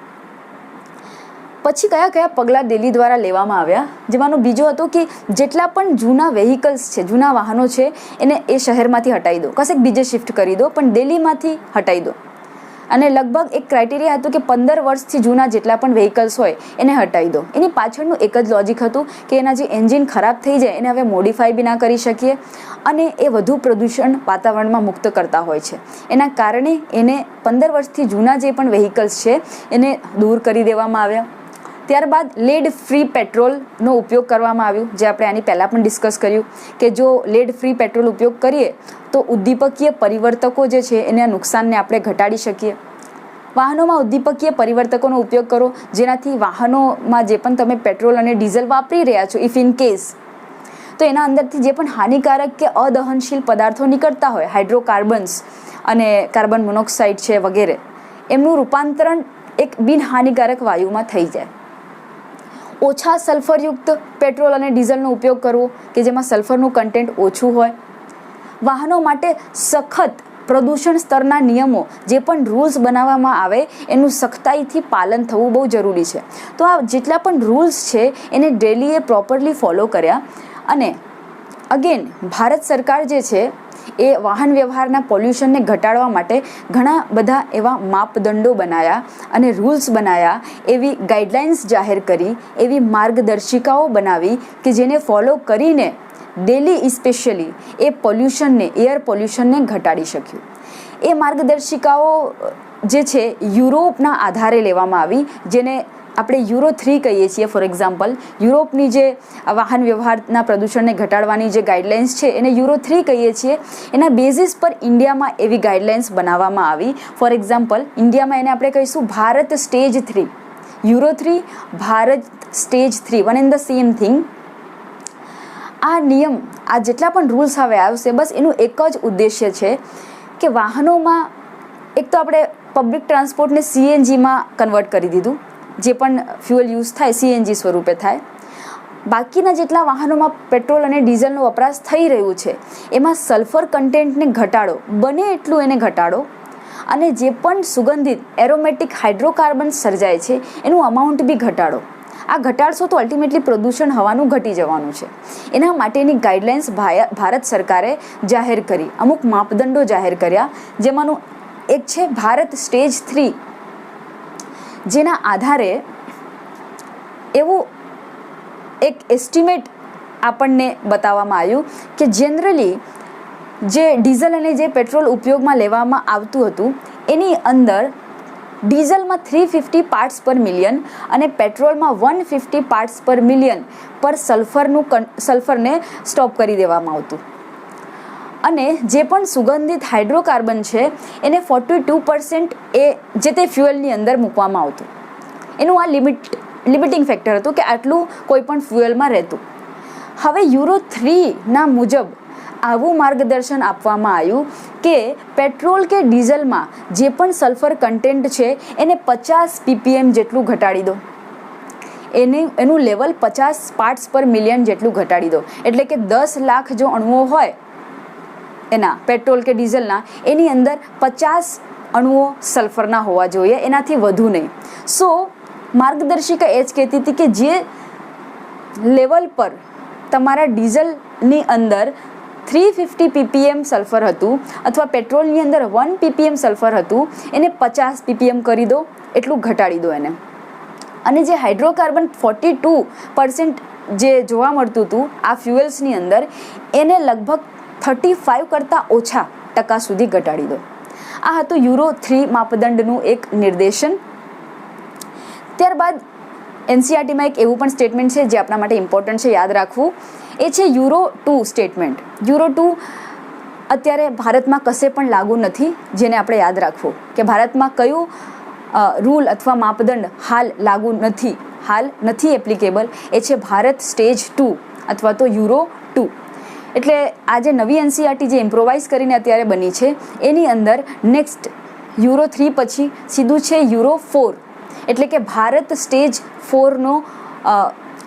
પછી કયા કયા પગલાં દિલ્હી દ્વારા લેવામાં આવ્યા, જેમાંનો બીજો હતો કે જેટલા પણ જૂના વેહિકલ્સ છે, જૂના વાહનો છે, એને એ શહેરમાંથી હટાવી દો, કશેક બીજે શિફ્ટ કરી દો, પણ દિલ્હીમાંથી હટાવી દો. અને લગભગ એક ક્રાઇટેરિયા હતું કે 15 વર્ષથી જૂના જેટલા પણ વેહિકલ્સ હોય એને હટાવી દો. એની પાછળનું એક જ લોજિક હતું કે એના જે એન્જિન ખરાબ થઈ જાય એને હવે મોડિફાઈ બી ના કરી શકીએ અને એ વધુ પ્રદૂષણ વાતાવરણમાં મુક્ત કરતા હોય છે. એના કારણે એને 15 વર્ષથી જૂના જે પણ વેહિકલ્સ છે એને દૂર કરી દેવામાં આવ્યા. ત્યારબાદ લેડ ફ્રી પેટ્રોલનો ઉપયોગ કરવામાં આવ્યું, જે આપણે આની પહેલાં પણ ડિસ્કસ કર્યું કે જો લેડ ફ્રી પેટ્રોલ ઉપયોગ કરીએ તો ઉદ્દીપકીય પરિવર્તકો જે છે એના નુકસાનને આપણે ઘટાડી શકીએ. વાહનોમાં ઉદ્દીપકીય પરિવર્તકોનો ઉપયોગ કરો, જેનાથી વાહનોમાં જે પણ તમે પેટ્રોલ અને ડીઝલ વાપરી રહ્યા છો, ઇફ ઇન કેસ, તો એના અંદરથી જે પણ હાનિકારક કે અદહનશીલ પદાર્થો નીકળતા હોય, હાઇડ્રોકાર્બન્સ અને કાર્બન મોનોક્સાઇડ છે વગેરે, એમનું રૂપાંતરણ એક બિનહાનિકારક વાયુમાં થઈ જાય. ઓછા સલ્ફરયુક્ત પેટ્રોલ અને ડીઝલનો ઉપયોગ કરવો કે જેમાં સલ્ફરનું કન્ટેન્ટ ઓછું હોય. વાહનો માટે સખત પ્રદૂષણ સ્તરના નિયમો જે પણ રૂલ્સ બનાવવામાં આવે એનું સખ્તાઈથી પાલન થવું બહુ જરૂરી છે. તો આ જેટલા પણ રૂલ્સ છે એને ડેલીએ પ્રોપરલી ફોલો કર્યા. અને અગેન ભારત સરકાર જે છે એ વાહન વ્યવહારના પોલ્યુશનને ઘટાડવા માટે ઘણા બધા એવા માપદંડો બનાવ્યા અને રૂલ્સ બનાવ્યા, એવી ગાઈડલાઇન્સ જાહેર કરી, એવી માર્ગદર્શિકાઓ બનાવી કે જેને ફોલો કરીને દિલ્હી સ્પેશિયલી એ પોલ્યુશનને, એર પોલ્યુશનને ઘટાડી શક્યું. એ માર્ગદર્શિકાઓ જે છે યુરોપના આધારે લેવામાં આવી, જેને આપણે યુરો 3 કહીએ છીએ. ફોર એક્ઝામ્પલ, યુરોપની જે વાહન વ્યવહારના પ્રદૂષણને ઘટાડવાની જે ગાઈડલાઇન્સ છે એને યુરો 3 કહીએ છીએ. એના બેઝિસ પર ઇન્ડિયામાં એવી ગાઈડલાઇન્સ બનાવવામાં આવી. ફોર એક્ઝામ્પલ, ઇન્ડિયામાં એને આપણે કહીશું Bharat stage 3. Euro 3, Bharat stage 3, one and the same thing. આ નિયમ, આ જેટલા પણ રૂલ્સ હવે આવશે, બસ એનું એક જ ઉદ્દેશ્ય છે કે વાહનોમાં એક તો આપણે પબ્લિક ટ્રાન્સપોર્ટને CNGમાં કન્વર્ટ કરી દીધું, જે પણ ફ્યુઅલ યુઝ થાય CNG સ્વરૂપે થાય. બાકીના જેટલા વાહનોમાં પેટ્રોલ અને ડીઝલનો વપરાશ થઈ રહ્યું છે એમાં સલ્ફર કન્ટેન્ટને ઘટાડો, બને એટલું એને ઘટાડો. અને જે પણ સુગંધિત એરોમેટિક હાઇડ્રોકાર્બન સર્જાય છે એનું અમાઉન્ટ બી ઘટાડો. આ ઘટાડશો તો અલ્ટિમેટલી પ્રદૂષણ હવાનું ઘટી જવાનું છે. એના માટેની ગાઈડલાઇન્સ ભારત સરકારે જાહેર કરી, અમુક માપદંડો જાહેર કર્યા, જેમાંનું એક છે ભારત સ્ટેજ 3, જેના આધારે એવું એક એસ્ટિમેટ આપણને બતાવવામાં આવ્યું કે જનરલી જે ડીઝલ અને જે પેટ્રોલ ઉપયોગમાં લેવામાં આવતું હતું એની અંદર ડીઝલમાં 350 પાર્ટ્સ પર મિલિયન અને પેટ્રોલમાં 150 પાર્ટ્સ પર મિલિયન પર સલ્ફરને સ્ટોપ કરી દેવામાં આવતું. અને જે પણ સુગંધિત હાઇડ્રોકાર્બન છે એને 42% એ જે તે ફ્યુઅલની અંદર મૂકવામાં આવતું. એનું આ લિમિટિંગ ફેક્ટર હતું કે આટલું કોઈ પણ ફ્યુઅલમાં રહેતું. હવે યુરો 3ના મુજબ આવું માર્ગદર્શન આપવામાં આવ્યું કે પેટ્રોલ કે ડીઝલમાં જે પણ સલ્ફર કન્ટેન્ટ છે એને 50 ppm જેટલું ઘટાડી દો. એનું લેવલ 50 પાર્ટ્સ પર મિલિયન જેટલું ઘટાડી દો. એટલે કે 10 લાખ જો અણુઓ હોય એના પેટ્રોલ કે ડીઝલના, એની અંદર 50 અણુઓ સલ્ફરના હોવા જોઈએ, એનાથી વધુ નહીં. સો માર્ગદર્શિકા એ જ કહેતી હતી કે જે લેવલ પર તમારા ડીઝલની અંદર 350 ppm સલ્ફર હતું અથવા પેટ્રોલની અંદર 1 ppm સલ્ફર હતું એને 50 ppm કરી દો, એટલું ઘટાડી દો એને. અને જે હાઇડ્રોકાર્બન 42% જે જોવા મળતું હતું આ ફ્યુઅલ્સની અંદર, એને લગભગ 35 કરતાં ઓછા ટકા સુધી ઘટાડી દો. આ હતું યુરો 3 માપદંડનું એક નિર્દેશન. ત્યારબાદ NCERTમાં એક એવું પણ સ્ટેટમેન્ટ છે જે આપણા માટે ઇમ્પોર્ટન્ટ છે યાદ રાખવું, એ છે યુરો 2 સ્ટેટમેન્ટ. યુરો 2 અત્યારે ભારતમાં કશે પણ લાગુ નથી, જેને આપણે યાદ રાખવું કે ભારતમાં કયું રૂલ અથવા માપદંડ હાલ લાગુ નથી, હાલ નથી એપ્લિકેબલ. એ છે ભારત સ્ટેજ 2 અથવા તો યુરો 2. એટલે આ જે નવી NCERT જે ઇમ્પ્રોવાઇઝ કરીને અત્યારે બની છે એની અંદર નેક્સ્ટ યુરો 3 પછી સીધું છે યુરો 4, એટલે કે ભારત સ્ટેજ 4નો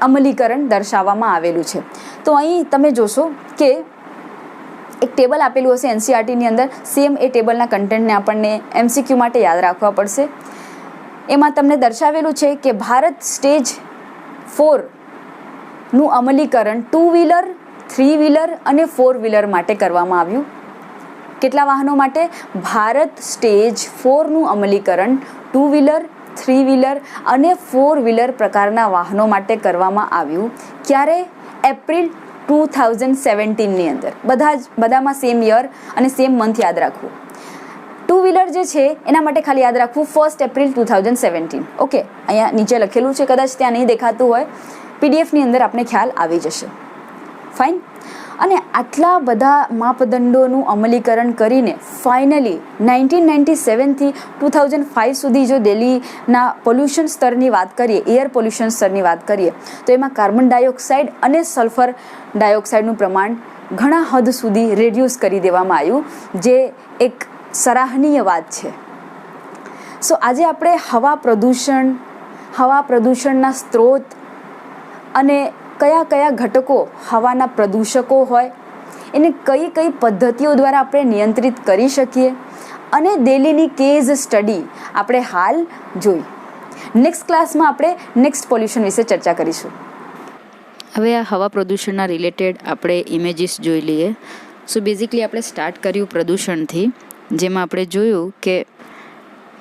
અમલીકરણ દર્શાવવામાં આવેલું છે. તો અહીં તમે જોશો કે એક ટેબલ આપેલું હશે NCERTની અંદર, સેમ એ ટેબલના કન્ટેન્ટને આપણને MCQ માટે યાદ રાખવા પડશે. એમાં તમને દર્શાવેલું છે કે ભારત સ્ટેજ 4નું અમલીકરણ 2 વ્હીલર, 3 વ્હીલર અને 4 વ્હીલર માટે કરવામાં આવ્યું. કેટલા વાહનો માટે? ભારત સ્ટેજ 4નું અમલીકરણ 2 વ્હીલર, 3 વ્હીલર અને 4 વ્હીલર પ્રકારના વાહનો માટે કરવામાં આવ્યું. ક્યારે? એપ્રિલ 2017ની અંદર. બધામાં સેમ યર અને સેમ મંથ યાદ રાખવું. 2 વ્હીલર જે છે એના માટે ખાલી યાદ રાખવું 1 એપ્રિલ 2017. ઓકે, અહીંયા નીચે લખેલું છે, કદાચ ત્યાં નહીં દેખાતું હોય, PDFની અંદર આપણે ખ્યાલ આવી જશે. ફાઇન. અને આટલા બધા માપદંડોનું અમલીકરણ કરીને ફાઇનલી 1997થી 2005 સુધી જો દિલ્હીના પોલ્યુશન સ્તરની વાત કરીએ, એર પોલ્યુશન સ્તરની વાત કરીએ, તો એમાં કાર્બન ડાયોક્સાઇડ અને સલ્ફર ડાયોક્સાઇડનું પ્રમાણ ઘણા હદ સુધી રેડ્યુસ કરી દેવામાં આવ્યું, જે એક સરાહનીય વાત છે. સો આજે આપણે હવા પ્રદૂષણના સ્ત્રોત અને કયા કયા ઘટકો હવાના પ્રદૂષકો હોય એને કઈ કઈ પદ્ધતિઓ દ્વારા આપણે નિયંત્રિત કરી શકીએ અને દિલ્હીની કેસ સ્ટડી આપણે હાલ જોઈ. નેક્સ્ટ ક્લાસમાં આપણે નેક્સ્ટ પોલ્યુશન વિશે ચર્ચા કરીશું. હવે આ હવા પ્રદૂષણના રિલેટેડ આપણે ઇમેજીસ જોઈ લઈએ. સો બેઝિકલી આપણે સ્ટાર્ટ કર્યું પ્રદૂષણથી, જેમાં આપણે જોયું કે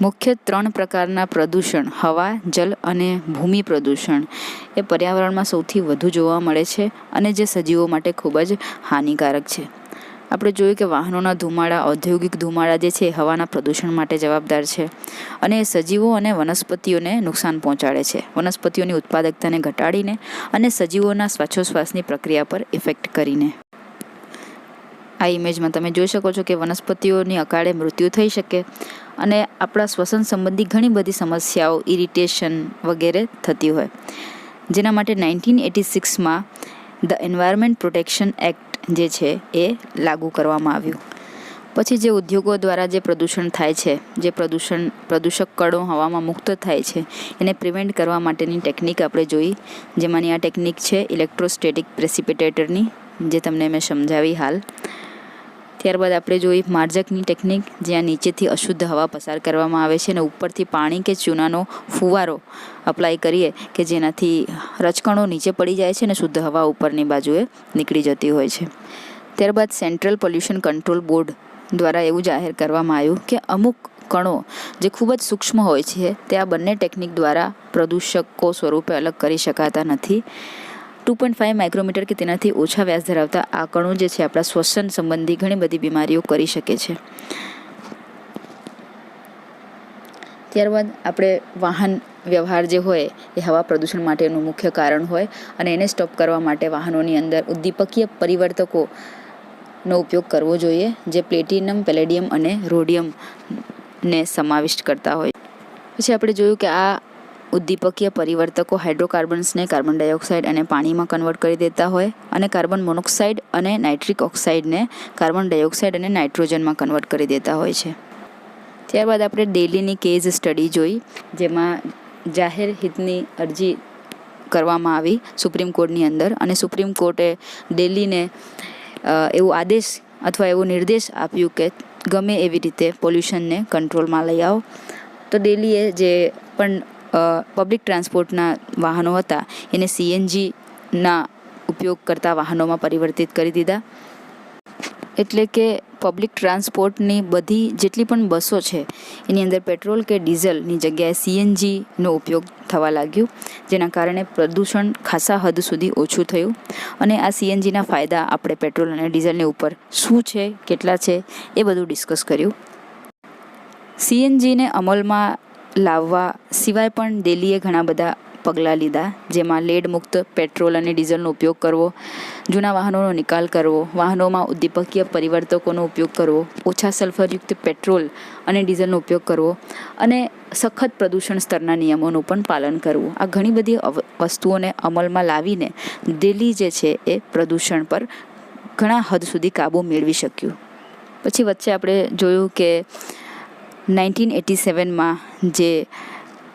મુખ્ય 3 પ્રકારના પ્રદૂષણ હવા, જલ અને ભૂમિ પ્રદૂષણ એ પર્યાવરણમાં સૌથી વધુ જોવા મળે છે અને જે સજીવો માટે ખૂબ જ હાનિકારક છે. આપણે જોયું કે વાહનોના ધુમાડા, ઔદ્યોગિક ધુમાડા જે છે એ હવાના પ્રદૂષણ માટે જવાબદાર છે અને એ સજીવો અને વનસ્પતિઓને નુકસાન પહોંચાડે છે, વનસ્પતિઓની ઉત્પાદકતાને ઘટાડીને અને સજીવોના શ્વાસોશ્વાસની પ્રક્રિયા પર ઇફેક્ટ કરીને. આ ઇમેજમાં તમે જોઈ શકો છો કે વનસ્પતિઓની અકાળે મૃત્યુ થઈ શકે અને આપણા શ્વસન સંબંધી ઘણી બધી સમસ્યાઓ, ઇરિટેશન વગેરે થતી હોય, જેના માટે 1986માં ધ એન્વાયરમેન્ટ પ્રોટેક્શન એક્ટ જે છે એ લાગુ કરવામાં આવ્યું. પછી જે ઉદ્યોગો દ્વારા જે પ્રદૂષણ થાય છે, જે પ્રદૂષક કણો હવામાં મુક્ત થાય છે, એને પ્રિવેન્ટ કરવા માટેની ટેકનિક આપણે જોઈ, જેમાંની આ ટેકનિક છે ઇલેક્ટ્રોસ્ટેટિક પ્રેસિપિટેટરની, જે તમને મેં સમજાવી હાલ. ત્યારબાદ આપણે જોઈ માર્જકની ટેકનિક, જ્યાં નીચેથી અશુદ્ધ હવા પસાર કરવામાં આવે છે અને ઉપરથી પાણી કે ચૂનાનો ફુવારો અપ્લાય કરીએ કે જેનાથી રજકણો નીચે પડી જાય છે અને શુદ્ધ હવા ઉપરની બાજુએ નીકળી જતી હોય છે. ત્યારબાદ સેન્ટ્રલ પોલ્યુશન કંટ્રોલ બોર્ડ દ્વારા એવું જાહેર કરવામાં આવ્યું કે અમુક કણો જે ખૂબ જ સૂક્ષ્મ હોય છે તે આ બંને ટેકનિક દ્વારા પ્રદૂષકો સ્વરૂપે અલગ કરી શકાતા નથી. 2.5 માઇક્રોમીટર કે તેનાથી ઓછા વ્યાસ ધરાવતા આ કણો જે છે આપણા શ્વસન સંબંધી ઘણી બધી બીમારીઓ કરી શકે છે. ત્યારબાદ આપણે વાહન વ્યવહાર જે હોય એ હવા પ્રદૂષણ માટેનું મુખ્ય કારણ હોય અને એને સ્ટોપ કરવા માટે વાહનોની અંદર ઉદ્દીપકીય પરિવર્તકોનો ઉપયોગ કરવો જોઈએ, જે પ્લેટિનમ, પેલેડિયમ અને રોડિયમને સમાવિષ્ટ કરતા હોય. પછી આપણે જોયું કે આ ઉદ્દીપકીય પરિવર્તકો હાઇડ્રોકાર્બન્સને કાર્બન ડાયોક્સાઇડ અને પાણીમાં કન્વર્ટ કરી દેતા હોય અને કાર્બન મોનોક્સાઇડ અને નાઇટ્રિક ઓક્સાઇડને કાર્બન ડાયોક્સાઇડ અને નાઇટ્રોજનમાં કન્વર્ટ કરી દેતા હોય છે. ત્યારબાદ આપણે દિલ્હીની કેસ સ્ટડી જોઈ, જેમાં જાહેર હિતની અરજી કરવામાં આવી સુપ્રીમ કોર્ટની અંદર અને સુપ્રીમ કોર્ટે દિલ્હીને એવું આદેશ અથવા એવો નિર્દેશ આપ્યું કે ગમે એવી રીતે પોલ્યુશનને કંટ્રોલમાં લઈ આવો. તો દિલ્હીએ જે પણ પબ્લિક ટ્રાન્સપોર્ટના વાહનો હતા એને CNGના ઉપયોગ કરતા વાહનોમાં પરિવર્તિત કરી દીધા. એટલે કે પબ્લિક ટ્રાન્સપોર્ટની બધી જેટલી પણ બસો છે એની અંદર પેટ્રોલ કે ડીઝલની જગ્યાએ CNGનો ઉપયોગ થવા લાગ્યું, જેના કારણે પ્રદૂષણ ખાસા હદ સુધી ઓછું થયું. અને આ CNGના ફાયદા આપણે પેટ્રોલ અને ડીઝલની ઉપર શું છે, કેટલા છે એ બધું ડિસ્કસ કર્યું. CNGને અમલમાં લાવવા સિવાય પણ દિલ્હીએ ઘણા બધા પગલાં લીધા, જેમાં લેડ મુક્ત પેટ્રોલ અને ડીઝલનો ઉપયોગ કરવો, જૂના વાહનોનો નિકાલ કરવો, વાહનોમાં ઉદ્દીપકીય પરિવર્તકોનો ઉપયોગ કરવો, ઓછા સલ્ફરયુક્ત પેટ્રોલ અને ડીઝલનો ઉપયોગ કરવો અને સખત પ્રદૂષણ સ્તરના નિયમોનું પણ પાલન કરવું. આ ઘણી બધી વસ્તુઓને અમલમાં લાવીને દિલ્હી જે છે એ પ્રદૂષણ પર ઘણા હદ સુધી કાબૂ મેળવી શક્યું. પછી વચ્ચે આપણે જોયું કે 1987માં જે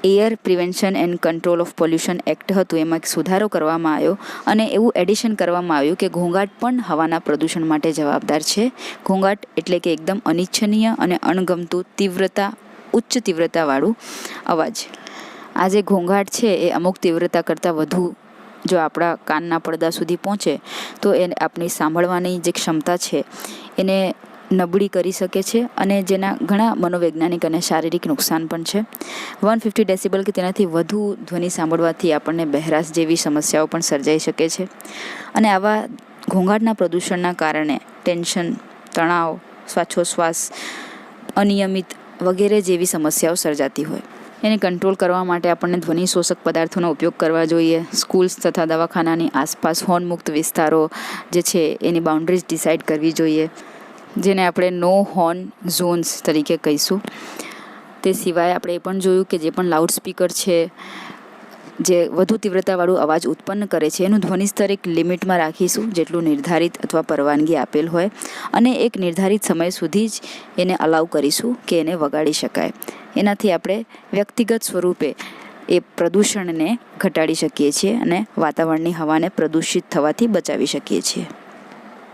air prevention and control of pollution act હતું એમાં એક સુધારો કરવામાં આવ્યો અને એવું એડિશન કરવામાં આવ્યું કે ઘોંઘાટ પણ હવાના પ્રદૂષણ માટે જવાબદાર છે. ઘોંઘાટ એટલે કે એકદમ અનિચ્છનીય અને અણગમતું ઉચ્ચ તીવ્રતાવાળું અવાજ. આ જે ઘોંઘાટ છે એ અમુક તીવ્રતા કરતાં વધુ જો આપણા કાનના પડદા સુધી પહોંચે તો એ આપણી સાંભળવાની જે ક્ષમતા છે એને નબળી કરી શકે છે અને જેના ઘણા મનોવૈજ્ઞાનિક અને શારીરિક નુકસાન પણ છે. 150 ડેસિબલ કે તેનાથી વધુ ધ્વનિ સાંભળવાથી આપણને બહેરાશ જેવી સમસ્યાઓ પણ સર્જાઈ શકે છે. અને આવા ઘોંઘાટના પ્રદૂષણના કારણે ટેન્શન, તણાવ, શ્વાસોશ્વાસ અનિયમિત વગેરે જેવી સમસ્યાઓ સર્જાતી હોય. એને કંટ્રોલ કરવા માટે આપણને ધ્વનિ શોષક પદાર્થોનો ઉપયોગ કરવા જોઈએ. સ્કૂલ્સ તથા દવાખાનાની આસપાસ હોર્ન મુક્ત વિસ્તારો જે છે એની બાઉન્ડ્રીઝ ડિસાઇડ કરવી જોઈએ, જેને આપણે નો હોર્ન ઝોન્સ તરીકે કહીશું. તે સિવાય આપણે એ પણ જોયું કે જે પણ લાઉડ સ્પીકર છે જે વધુ તીવ્રતાવાળું અવાજ ઉત્પન્ન કરે છે એનું ધ્વનિ સ્તર એક લિમિટમાં રાખીશું, જેટલું નિર્ધારિત અથવા પરવાનગી આપેલ હોય, અને એક નિર્ધારિત સમય સુધી જ એને અલાઉ કરીશું કે એને વગાડી શકાય. એનાથી આપણે વ્યક્તિગત સ્વરૂપે એ પ્રદૂષણને ઘટાડી શકીએ છીએ અને વાતાવરણની હવાને પ્રદૂષિત થવાથી બચાવી શકીએ છીએ.